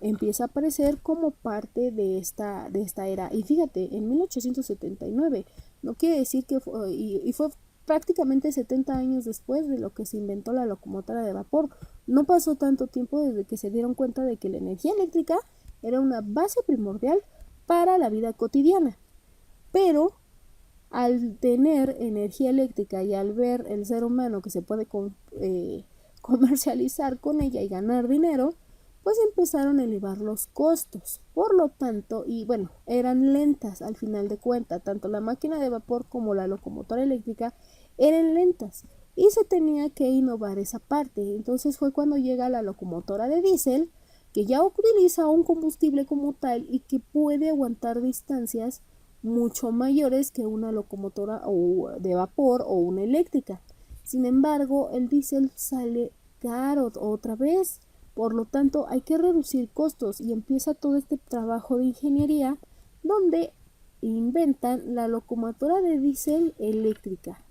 empieza a aparecer como parte de esta era. Y fíjate, en 1879, no quiere decir que fue prácticamente 70 años después de lo que se inventó la locomotora de vapor. No pasó tanto tiempo desde que se dieron cuenta de que la energía eléctrica era una base primordial para la vida cotidiana. Pero al tener energía eléctrica y al ver el ser humano que se puede comercializar con ella y ganar dinero, pues empezaron a elevar los costos. Por lo tanto, y bueno, eran lentas al final de cuentas, tanto la máquina de vapor como la locomotora eléctrica eran lentas y se tenía que innovar esa parte. Entonces fue cuando llega la locomotora de diésel, que ya utiliza un combustible como tal y que puede aguantar distancias mucho mayores que una locomotora de vapor o una eléctrica. Sin embargo, el diésel sale caro otra vez, por lo tanto hay que reducir costos y empieza todo este trabajo de ingeniería donde inventan la locomotora de diésel eléctrica.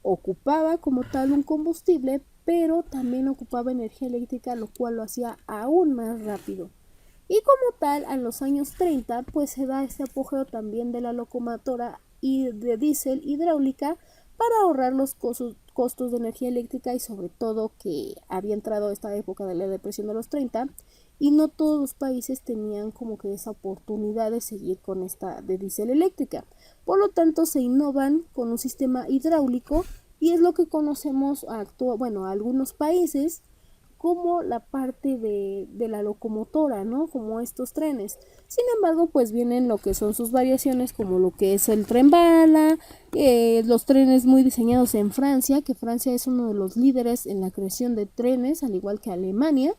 Ocupaba como tal un combustible, pero también ocupaba energía eléctrica, lo cual lo hacía aún más rápido. Y como tal, a los años 30, pues se da este apogeo también de la locomotora y de diésel hidráulica para ahorrar los costos de energía eléctrica y sobre todo que había entrado esta época de la depresión de los 30 y no todos los países tenían como que esa oportunidad de seguir con esta de diésel eléctrica. Por lo tanto, se innovan con un sistema hidráulico y es lo que conocemos a algunos países como la parte de la locomotora, ¿no? Como estos trenes. Sin embargo, pues vienen lo que son sus variaciones, como lo que es el tren bala, los trenes muy diseñados en Francia, que Francia es uno de los líderes en la creación de trenes, al igual que Alemania.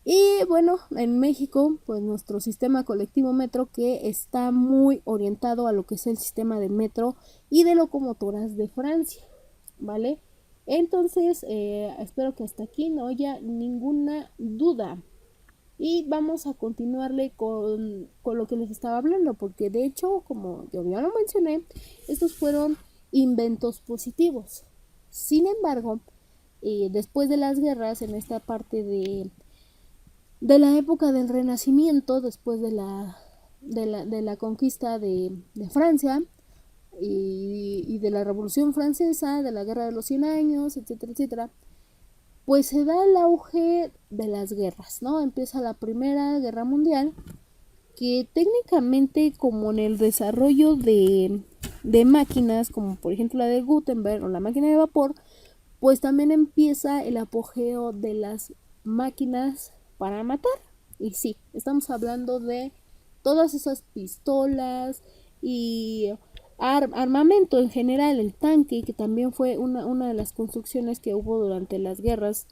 Y bueno, en México, pues nuestro sistema colectivo metro, que está muy orientado a lo que es el sistema de metro y de locomotoras de Francia, ¿vale? Entonces, espero que hasta aquí no haya ninguna duda. Y vamos a continuarle con lo que les estaba hablando, porque de hecho, como yo ya lo mencioné, estos fueron inventos positivos. Sin embargo, después de las guerras, en esta parte de la época del Renacimiento, después de la conquista de Francia, y de la Revolución Francesa, de la Guerra de los 100 años, etcétera, etcétera, pues se da el auge de las guerras, ¿no? Empieza la Primera Guerra Mundial, que técnicamente como en el desarrollo de máquinas, como por ejemplo la de Gutenberg o la máquina de vapor, pues también empieza el apogeo de las máquinas para matar. Y sí, estamos hablando de todas esas pistolas y armamento en general, el tanque, que también fue una de las construcciones que hubo durante las guerras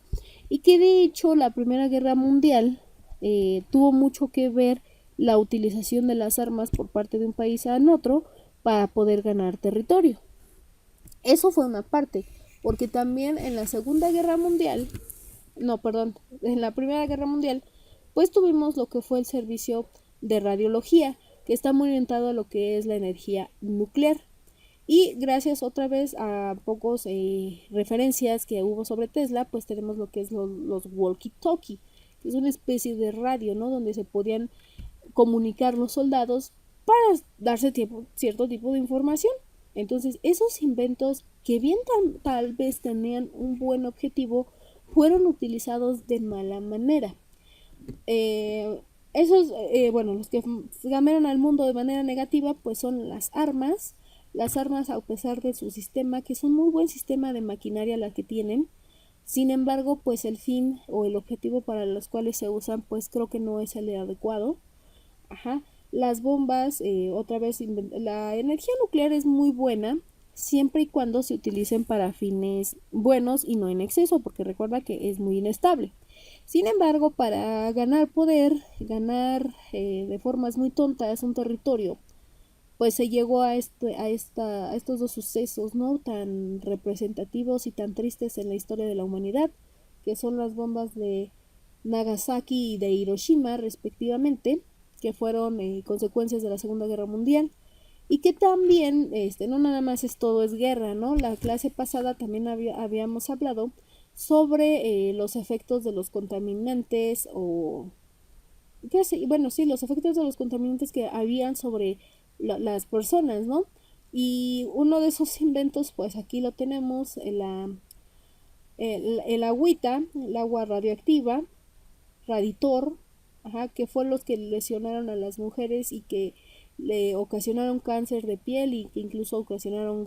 y que de hecho la Primera Guerra Mundial tuvo mucho que ver la utilización de las armas por parte de un país a otro para poder ganar territorio. Eso fue una parte, porque también en la Segunda Guerra Mundial, en la Primera Guerra Mundial, pues tuvimos lo que fue el servicio de radiología, que está muy orientado a lo que es la energía nuclear. Y gracias otra vez a pocos referencias que hubo sobre Tesla, pues tenemos lo que es los walkie-talkie, que es una especie de radio, ¿no? Donde se podían comunicar los soldados para darse cierto tipo de información. Entonces, esos inventos que bien tal vez tenían un buen objetivo, fueron utilizados de mala manera. Los que cambiaron al mundo de manera negativa, pues son las armas. Las armas, a pesar de su sistema, que es un muy buen sistema de maquinaria la que tienen, sin embargo, pues el fin o el objetivo para los cuales se usan, pues creo que no es el adecuado. Las bombas, otra vez, la energía nuclear es muy buena siempre y cuando se utilicen para fines buenos y no en exceso, porque recuerda que es muy inestable. Sin embargo, para ganar poder, ganar de formas muy tontas un territorio, pues se llegó a estos dos sucesos, ¿no? Tan representativos y tan tristes en la historia de la humanidad, que son las bombas de Nagasaki y de Hiroshima, respectivamente, que fueron consecuencias de la Segunda Guerra Mundial. Y que también, no nada más todo es guerra, ¿no? La clase pasada también habíamos hablado sobre los efectos de los contaminantes los efectos de los contaminantes que habían sobre las personas, ¿no? Y uno de esos inventos, pues aquí lo tenemos, el agüita, el agua radioactiva, Raditor, que fue los que lesionaron a las mujeres y que le ocasionaron cáncer de piel y que incluso ocasionaron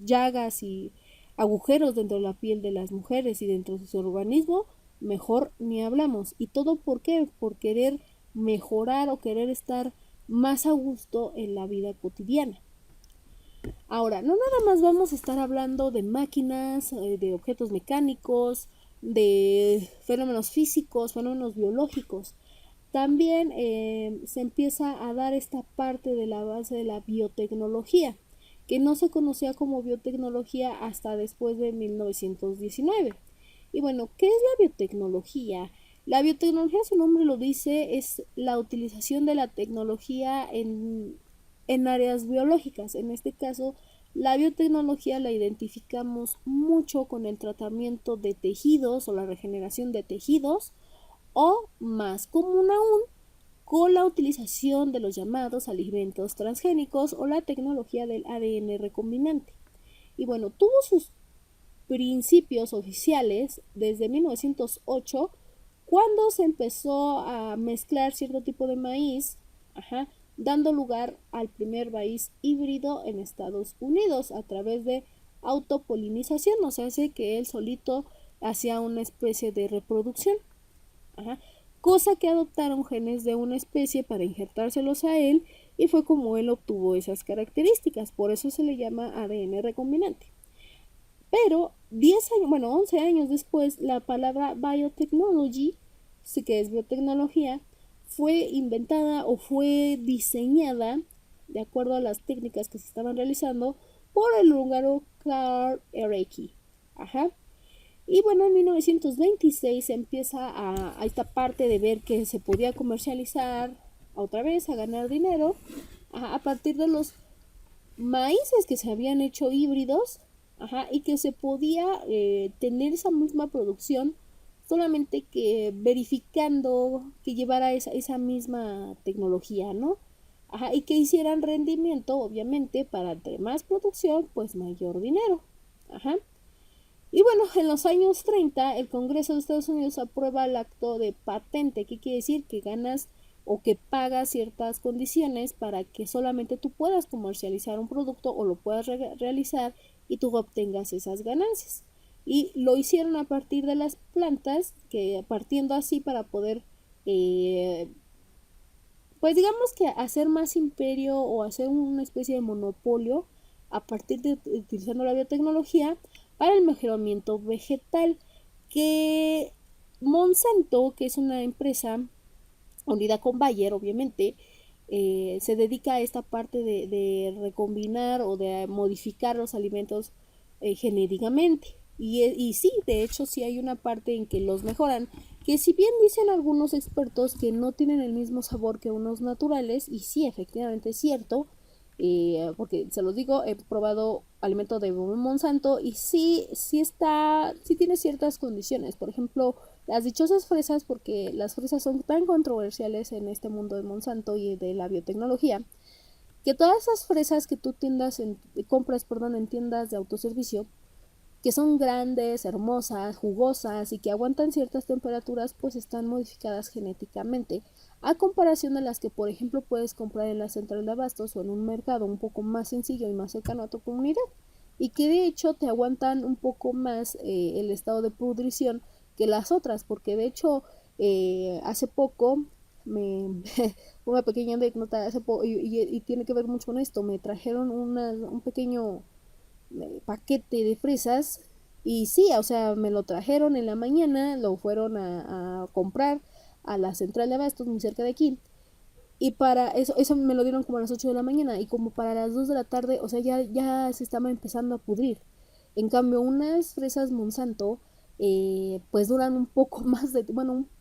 llagas y agujeros dentro de la piel de las mujeres y dentro de su organismo, mejor ni hablamos. ¿Y todo por qué? Por querer mejorar o querer estar más a gusto en la vida cotidiana. Ahora, no nada más vamos a estar hablando de máquinas, de objetos mecánicos, de fenómenos físicos, fenómenos biológicos. También se empieza a dar esta parte de la base de la biotecnología, que no se conocía como biotecnología hasta después de 1919. Y bueno, ¿qué es la biotecnología? La biotecnología, su nombre lo dice, es la utilización de la tecnología en áreas biológicas. En este caso, la biotecnología la identificamos mucho con el tratamiento de tejidos o la regeneración de tejidos, o más común aún, con la utilización de los llamados alimentos transgénicos o la tecnología del ADN recombinante. Y bueno, tuvo sus principios oficiales desde 1908, cuando se empezó a mezclar cierto tipo de maíz, dando lugar al primer maíz híbrido en Estados Unidos a través de autopolinización, o sea, hace que él solito hacía una especie de reproducción, cosa que adoptaron genes de una especie para injertárselos a él, y fue como él obtuvo esas características. Por eso se le llama ADN recombinante. Pero 10 años, bueno, 11 años después, la palabra biotechnology, que es biotecnología, fue inventada o fue diseñada de acuerdo a las técnicas que se estaban realizando por el húngaro Karl Erecki. Y bueno, en 1926 se empieza a esta parte de ver que se podía comercializar otra vez, a ganar dinero, a partir de los maíces que se habían hecho híbridos, y que se podía tener esa misma producción, solamente que verificando que llevara esa misma tecnología, ¿no? Y que hicieran rendimiento, obviamente, para entre más producción, pues mayor dinero. Y bueno, en los años 30, el Congreso de Estados Unidos aprueba el acto de patente, que quiere decir que ganas o que pagas ciertas condiciones para que solamente tú puedas comercializar un producto o lo puedas realizar y tú obtengas esas ganancias. Y lo hicieron a partir de las plantas, que partiendo así para poder, pues digamos que hacer más imperio o hacer una especie de monopolio a partir de utilizando la biotecnología para el mejoramiento vegetal, que Monsanto, que es una empresa unida con Bayer, obviamente, se dedica a esta parte de recombinar o de modificar los alimentos genéticamente. Y sí, de hecho sí hay una parte en que los mejoran, que si bien dicen algunos expertos que no tienen el mismo sabor que unos naturales, y sí, efectivamente es cierto, porque se los digo, he probado alimento de Monsanto y sí tiene ciertas condiciones. Por ejemplo, las dichosas fresas, porque las fresas son tan controversiales en este mundo de Monsanto y de la biotecnología, que todas esas fresas que tú compras en tiendas de autoservicio, que son grandes, hermosas, jugosas y que aguantan ciertas temperaturas, pues están modificadas genéticamente, a comparación de las que, por ejemplo, puedes comprar en la central de abastos o en un mercado un poco más sencillo y más cercano a tu comunidad, y que de hecho te aguantan un poco más el estado de pudrición que las otras, porque de hecho hace poco una pequeña anécdota y tiene que ver mucho con esto. Me trajeron un pequeño paquete de fresas, y sí, o sea, me lo trajeron en la mañana, lo fueron a comprar a la central de abastos muy cerca de aquí, y para eso me lo dieron como a las 8 de la mañana, y como para las 2 de la tarde, o sea, ya se estaba empezando a pudrir. En cambio, unas fresas Monsanto pues duran un poco más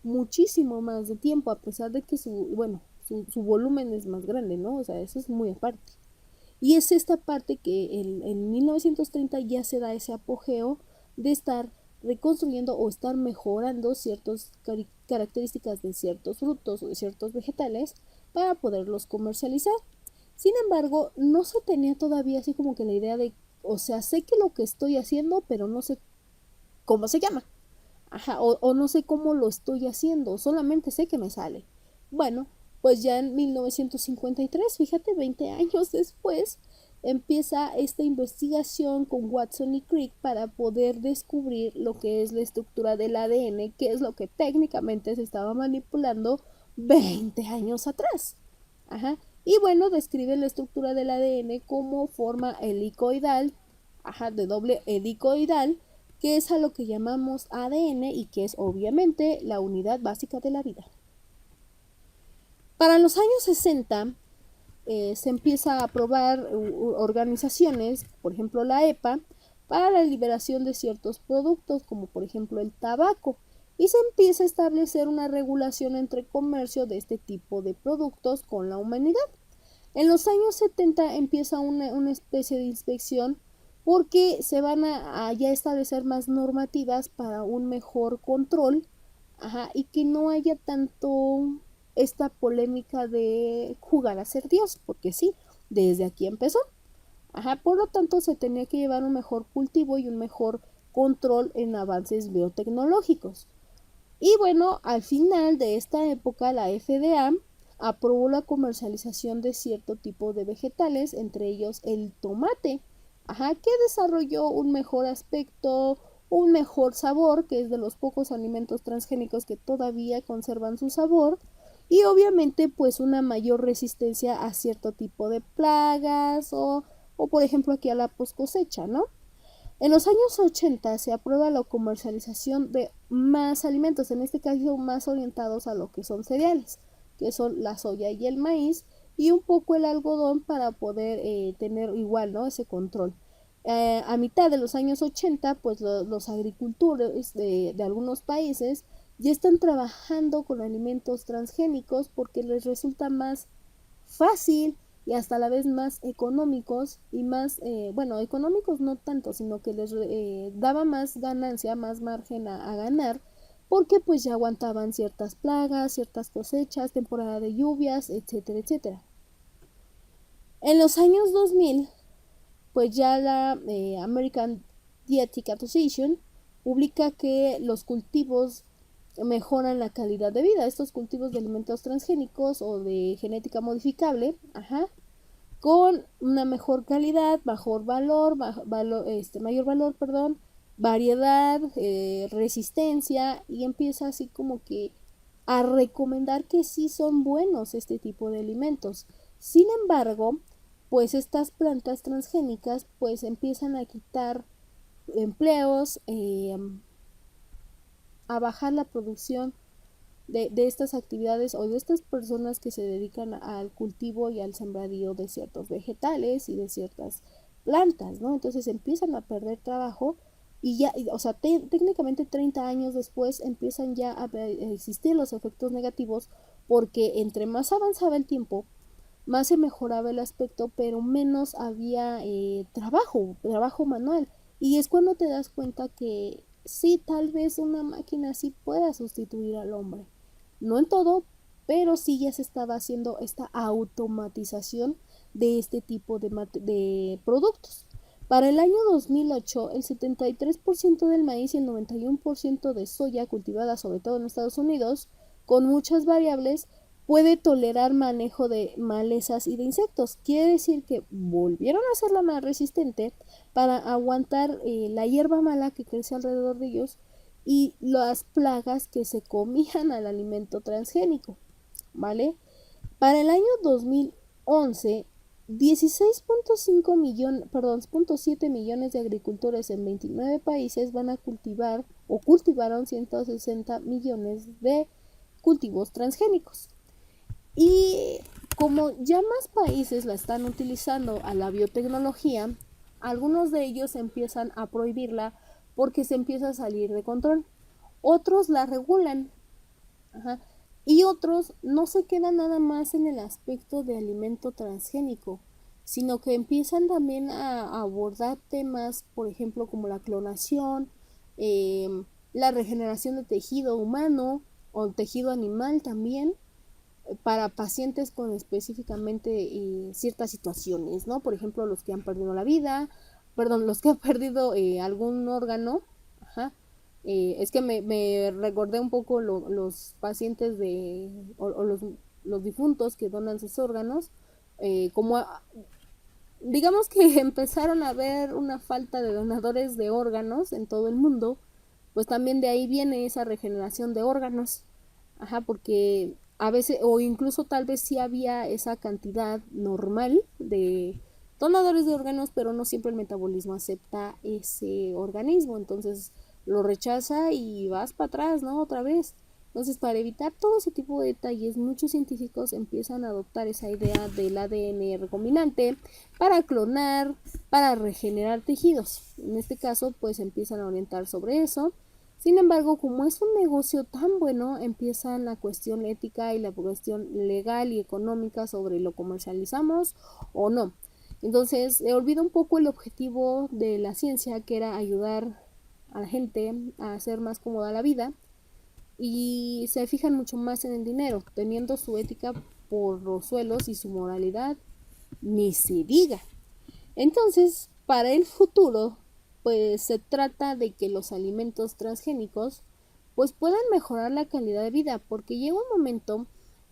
muchísimo más de tiempo, a pesar de que su volumen es más grande, ¿no? O sea, eso es muy aparte. Y es esta parte que en 1930 ya se da ese apogeo de estar reconstruyendo o estar mejorando ciertas características de ciertos frutos o de ciertos vegetales para poderlos comercializar. Sin embargo, no se tenía todavía así como que la idea de, o sea, sé que lo que estoy haciendo, pero no sé cómo se llama. O no sé cómo lo estoy haciendo, solamente sé que me sale. Bueno, pues ya en 1953, fíjate, 20 años después, empieza esta investigación con Watson y Crick para poder descubrir lo que es la estructura del ADN, que es lo que técnicamente se estaba manipulando 20 años atrás. Ajá. Y bueno, describe la estructura del ADN como forma helicoidal, de doble helicoidal, que es a lo que llamamos ADN y que es obviamente la unidad básica de la vida. Para los años 60 se empieza a aprobar organizaciones, por ejemplo la EPA, para la liberación de ciertos productos, como por ejemplo el tabaco, y se empieza a establecer una regulación entre comercio de este tipo de productos con la humanidad. En los años 70 empieza una especie de inspección porque se van a ya establecer más normativas para un mejor control, y que no haya tanto esta polémica de jugar a ser Dios, porque sí, desde aquí empezó. Por lo tanto se tenía que llevar un mejor cultivo y un mejor control en avances biotecnológicos. Y bueno, al final de esta época la FDA aprobó la comercialización de cierto tipo de vegetales, entre ellos el tomate, que desarrolló un mejor aspecto, un mejor sabor, que es de los pocos alimentos transgénicos que todavía conservan su sabor, y obviamente pues una mayor resistencia a cierto tipo de plagas o por ejemplo aquí a la post cosecha, ¿no? En los años 80 se aprueba la comercialización de más alimentos, en este caso más orientados a lo que son cereales, que son la soya y el maíz, y un poco el algodón para poder tener igual, ¿no?, ese control. A mitad de los años 80, pues los agricultores de algunos países ya están trabajando con alimentos transgénicos porque les resulta más fácil y hasta a la vez más económicos y más, bueno, económicos no tanto, sino que les daba más ganancia, más margen a ganar, porque pues ya aguantaban ciertas plagas, ciertas cosechas, temporada de lluvias, etcétera, etcétera. En los años 2000, pues ya la American Dietetic Association publica que los cultivos mejoran la calidad de vida. Estos cultivos de alimentos transgénicos o de genética modificable, con una mejor calidad, mayor valor, variedad, resistencia, y empieza así como que a recomendar que sí son buenos este tipo de alimentos. Sin embargo, pues estas plantas transgénicas pues empiezan a quitar empleos, a bajar la producción de estas actividades o de estas personas que se dedican al cultivo y al sembradío de ciertos vegetales y de ciertas plantas, ¿no? Entonces empiezan a perder trabajo y ya, o sea, técnicamente 30 años después empiezan ya a existir los efectos negativos, porque entre más avanzaba el tiempo, más se mejoraba el aspecto, pero menos había trabajo manual. Y es cuando te das cuenta que sí, tal vez una máquina sí pueda sustituir al hombre. No en todo, pero sí ya se estaba haciendo esta automatización de este tipo de productos. Para el año 2008, el 73% del maíz y el 91% de soya cultivada sobre todo en Estados Unidos, con muchas variables, puede tolerar manejo de malezas y de insectos. Quiere decir que volvieron a hacerla más resistente para aguantar la hierba mala que crece alrededor de ellos y las plagas que se comían al alimento transgénico, ¿vale? Para el año 2011, 16.7 millones de agricultores en 29 países van a cultivar o cultivaron 160 millones de cultivos transgénicos. Y como ya más países la están utilizando a la biotecnología, algunos de ellos empiezan a prohibirla porque se empieza a salir de control. Otros la regulan. Y otros no se quedan nada más en el aspecto de alimento transgénico, sino que empiezan también a abordar temas, por ejemplo, como la clonación, la regeneración de tejido humano o tejido animal también, para pacientes con específicamente ciertas situaciones, ¿no? Por ejemplo, los que han perdido la vida, los que han perdido algún órgano. Es que me recordé un poco los pacientes o los difuntos que donan sus órganos, como digamos que empezaron a haber una falta de donadores de órganos en todo el mundo, pues también de ahí viene esa regeneración de órganos. Ajá, porque a veces, o incluso tal vez sí había esa cantidad normal de donadores de órganos, pero no siempre el metabolismo acepta ese organismo, entonces lo rechaza y vas para atrás, ¿no? Otra vez. Entonces, para evitar todo ese tipo de detalles, muchos científicos empiezan a adoptar esa idea del ADN recombinante para clonar, para regenerar tejidos. En este caso, pues empiezan a orientar sobre eso. Sin embargo, como es un negocio tan bueno, empieza la cuestión ética y la cuestión legal y económica sobre lo comercializamos o no. Entonces, se olvida un poco el objetivo de la ciencia, que era ayudar a la gente a hacer más cómoda la vida, y se fijan mucho más en el dinero, teniendo su ética por los suelos y su moralidad ni se diga. Entonces, para el futuro, pues se trata de que los alimentos transgénicos pues puedan mejorar la calidad de vida, porque llega un momento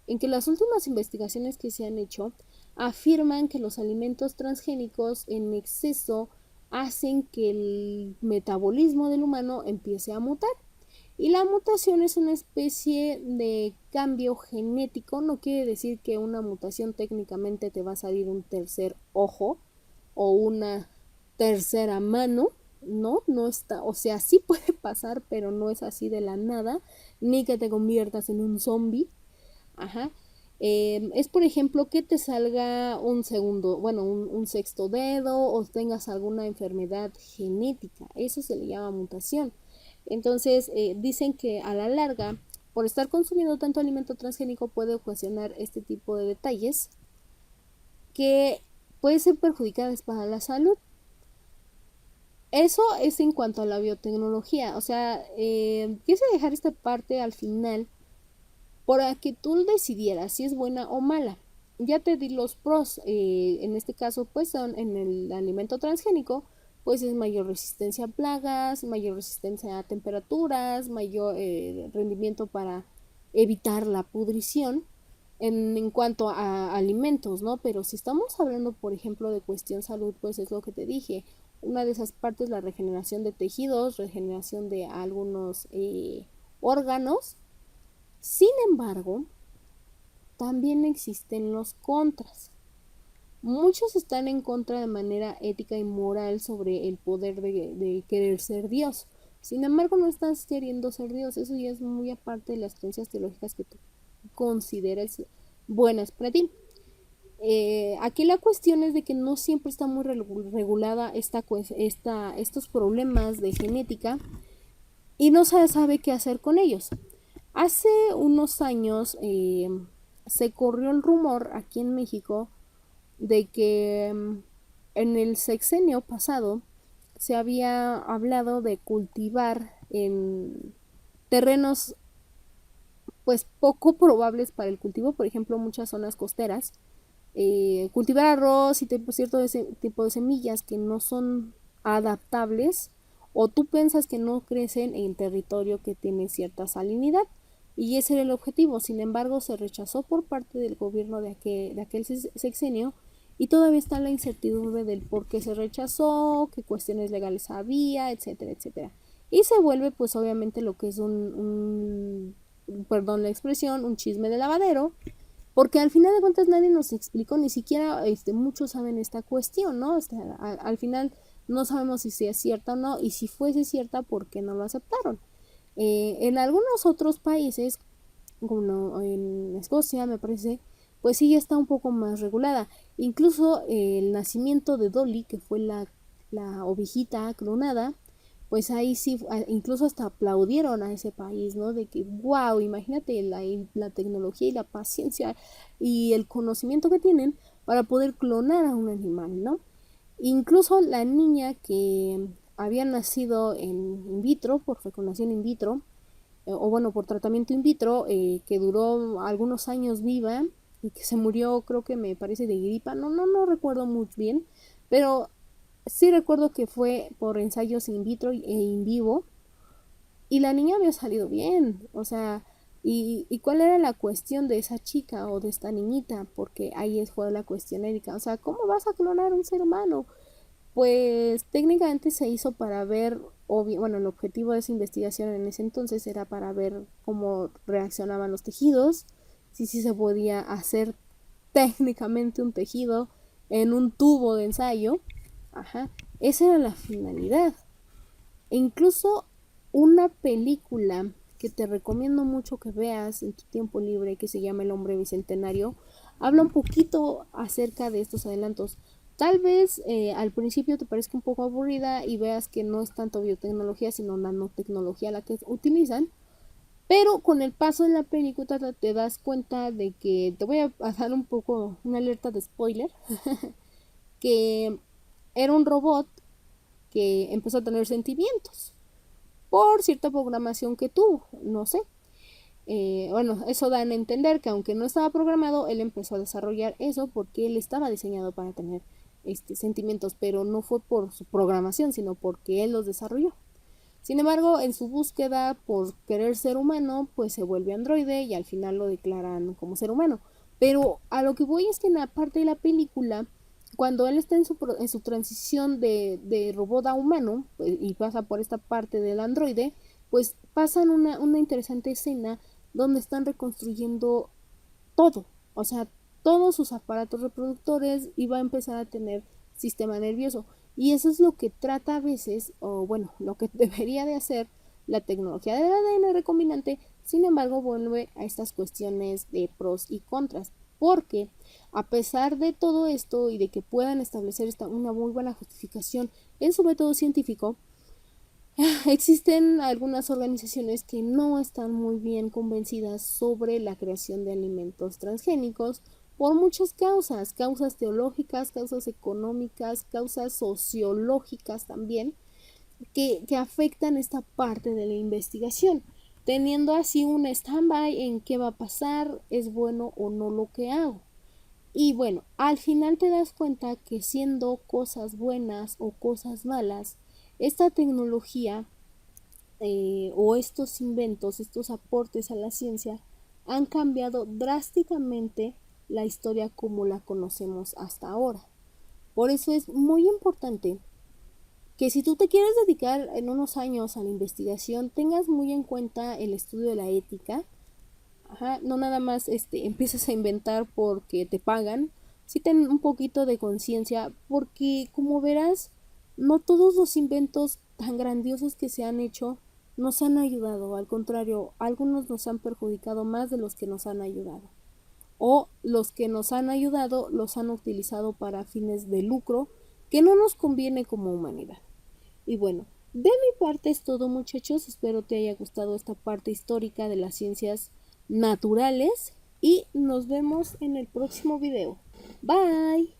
en que las últimas investigaciones que se han hecho afirman que los alimentos transgénicos en exceso hacen que el metabolismo del humano empiece a mutar. Y la mutación es una especie de cambio genético, no quiere decir que una mutación técnicamente te va a salir un tercer ojo o una tercera mano, no, no está, o sea, sí puede pasar, pero no es así de la nada, ni que te conviertas en un zombie, ajá. Es por ejemplo que te salga un segundo, bueno, un sexto dedo o tengas alguna enfermedad genética, eso se le llama mutación. Entonces, dicen que a la larga, por estar consumiendo tanto alimento transgénico, puede ocasionar este tipo de detalles que pueden ser perjudiciales para la salud. Eso es en cuanto a la biotecnología. O sea, quise dejar esta parte al final para que tú decidieras si es buena o mala. Ya te di los pros, en este caso pues son en el alimento transgénico, pues es mayor resistencia a plagas, mayor resistencia a temperaturas, mayor rendimiento para evitar la pudrición en cuanto a alimentos, ¿no? Pero si estamos hablando, por ejemplo, de cuestión salud, pues es lo que te dije. Una de esas partes, la regeneración de tejidos, regeneración de algunos órganos. Sin embargo, también existen los contras. Muchos están en contra de manera ética y moral sobre el poder de querer ser Dios. Sin embargo, no estás queriendo ser Dios. Eso ya es muy aparte de las creencias teológicas que tú consideres buenas para ti. Aquí la cuestión es de que no siempre está muy regulada estos problemas de genética y no se sabe qué hacer con ellos. Hace unos años se corrió el rumor aquí en México de que en el sexenio pasado se había hablado de cultivar en terrenos pues poco probables para el cultivo, por ejemplo muchas zonas costeras, cultivar arroz y cierto tipo de semillas que no son adaptables o tú piensas que no crecen en territorio que tiene cierta salinidad y ese era el objetivo. Sin embargo, se rechazó por parte del gobierno de aquel sexenio y todavía está la incertidumbre del por qué se rechazó, qué cuestiones legales había, etcétera, etcétera. Y se vuelve pues obviamente lo que es perdón la expresión, un chisme de lavadero, porque al final de cuentas nadie nos explicó, ni siquiera muchos saben esta cuestión, ¿no? Al final no sabemos si es cierta o no, y si fuese cierta, ¿por qué no lo aceptaron? En algunos otros países, como en Escocia, me parece, pues sí ya está un poco más regulada. Incluso el nacimiento de Dolly, que fue la ovejita clonada, pues ahí sí, incluso hasta aplaudieron a ese país, ¿no? De que, wow, imagínate la tecnología y la paciencia y el conocimiento que tienen para poder clonar a un animal, ¿no? Incluso la niña que había nacido en in vitro, por fecundación in vitro, o bueno, por tratamiento in vitro, que duró algunos años viva y que se murió, creo que me parece de gripa, no recuerdo muy bien, pero sí recuerdo que fue por ensayos in vitro e in vivo y la niña había salido bien, o sea, ¿Y cuál era la cuestión de esa chica o de esta niñita? Porque ahí es la cuestión ética. O sea, ¿cómo vas a clonar un ser humano? Pues técnicamente se hizo para ver, bueno, el objetivo de esa investigación en ese entonces era para ver cómo reaccionaban los tejidos, si se podía hacer técnicamente un tejido en un tubo de ensayo. Ajá, esa era la finalidad. E incluso una película que te recomiendo mucho que veas en tu tiempo libre, que se llama El Hombre Bicentenario, habla un poquito acerca de estos adelantos. Tal vez al principio te parezca un poco aburrida y veas que no es tanto biotecnología, sino nanotecnología la que utilizan, pero con el paso de la película te das cuenta de que, te voy a dar un poco una alerta de spoiler, que era un robot que empezó a tener sentimientos por cierta programación que tuvo, no sé. Bueno, eso da a entender que aunque no estaba programado, él empezó a desarrollar eso porque él estaba diseñado para tener sentimientos, pero no fue por su programación, sino porque él los desarrolló. Sin embargo, en su búsqueda por querer ser humano, pues se vuelve androide y al final lo declaran como ser humano. Pero a lo que voy es que en la parte de la película, cuando él está en su transición de robot a humano y pasa por esta parte del androide, pues pasan una interesante escena donde están reconstruyendo todo, o sea, todos sus aparatos reproductores y va a empezar a tener sistema nervioso. Y eso es lo que trata a veces, o bueno, lo que debería de hacer la tecnología del ADN recombinante. Sin embargo, vuelve a estas cuestiones de pros y contras, porque a pesar de todo esto y de que puedan establecer una muy buena justificación en su método científico, existen algunas organizaciones que no están muy bien convencidas sobre la creación de alimentos transgénicos por muchas causas teológicas, causas económicas, causas sociológicas también, que afectan esta parte de la investigación, teniendo así un stand-by en qué va a pasar, es bueno o no lo que hago. Y bueno, al final te das cuenta que siendo cosas buenas o cosas malas, esta tecnología o estos inventos, estos aportes a la ciencia han cambiado drásticamente la historia como la conocemos hasta ahora. Por eso es muy importante que si tú te quieres dedicar en unos años a la investigación, tengas muy en cuenta el estudio de la ética. Ajá, no nada más empiezas a inventar porque te pagan, sí ten un poquito de conciencia, porque como verás, no todos los inventos tan grandiosos que se han hecho nos han ayudado, al contrario, algunos nos han perjudicado más de los que nos han ayudado. O los que nos han ayudado los han utilizado para fines de lucro que no nos conviene como humanidad. Y bueno, de mi parte es todo, muchachos, espero te haya gustado esta parte histórica de las ciencias naturales y nos vemos en el próximo video. Bye.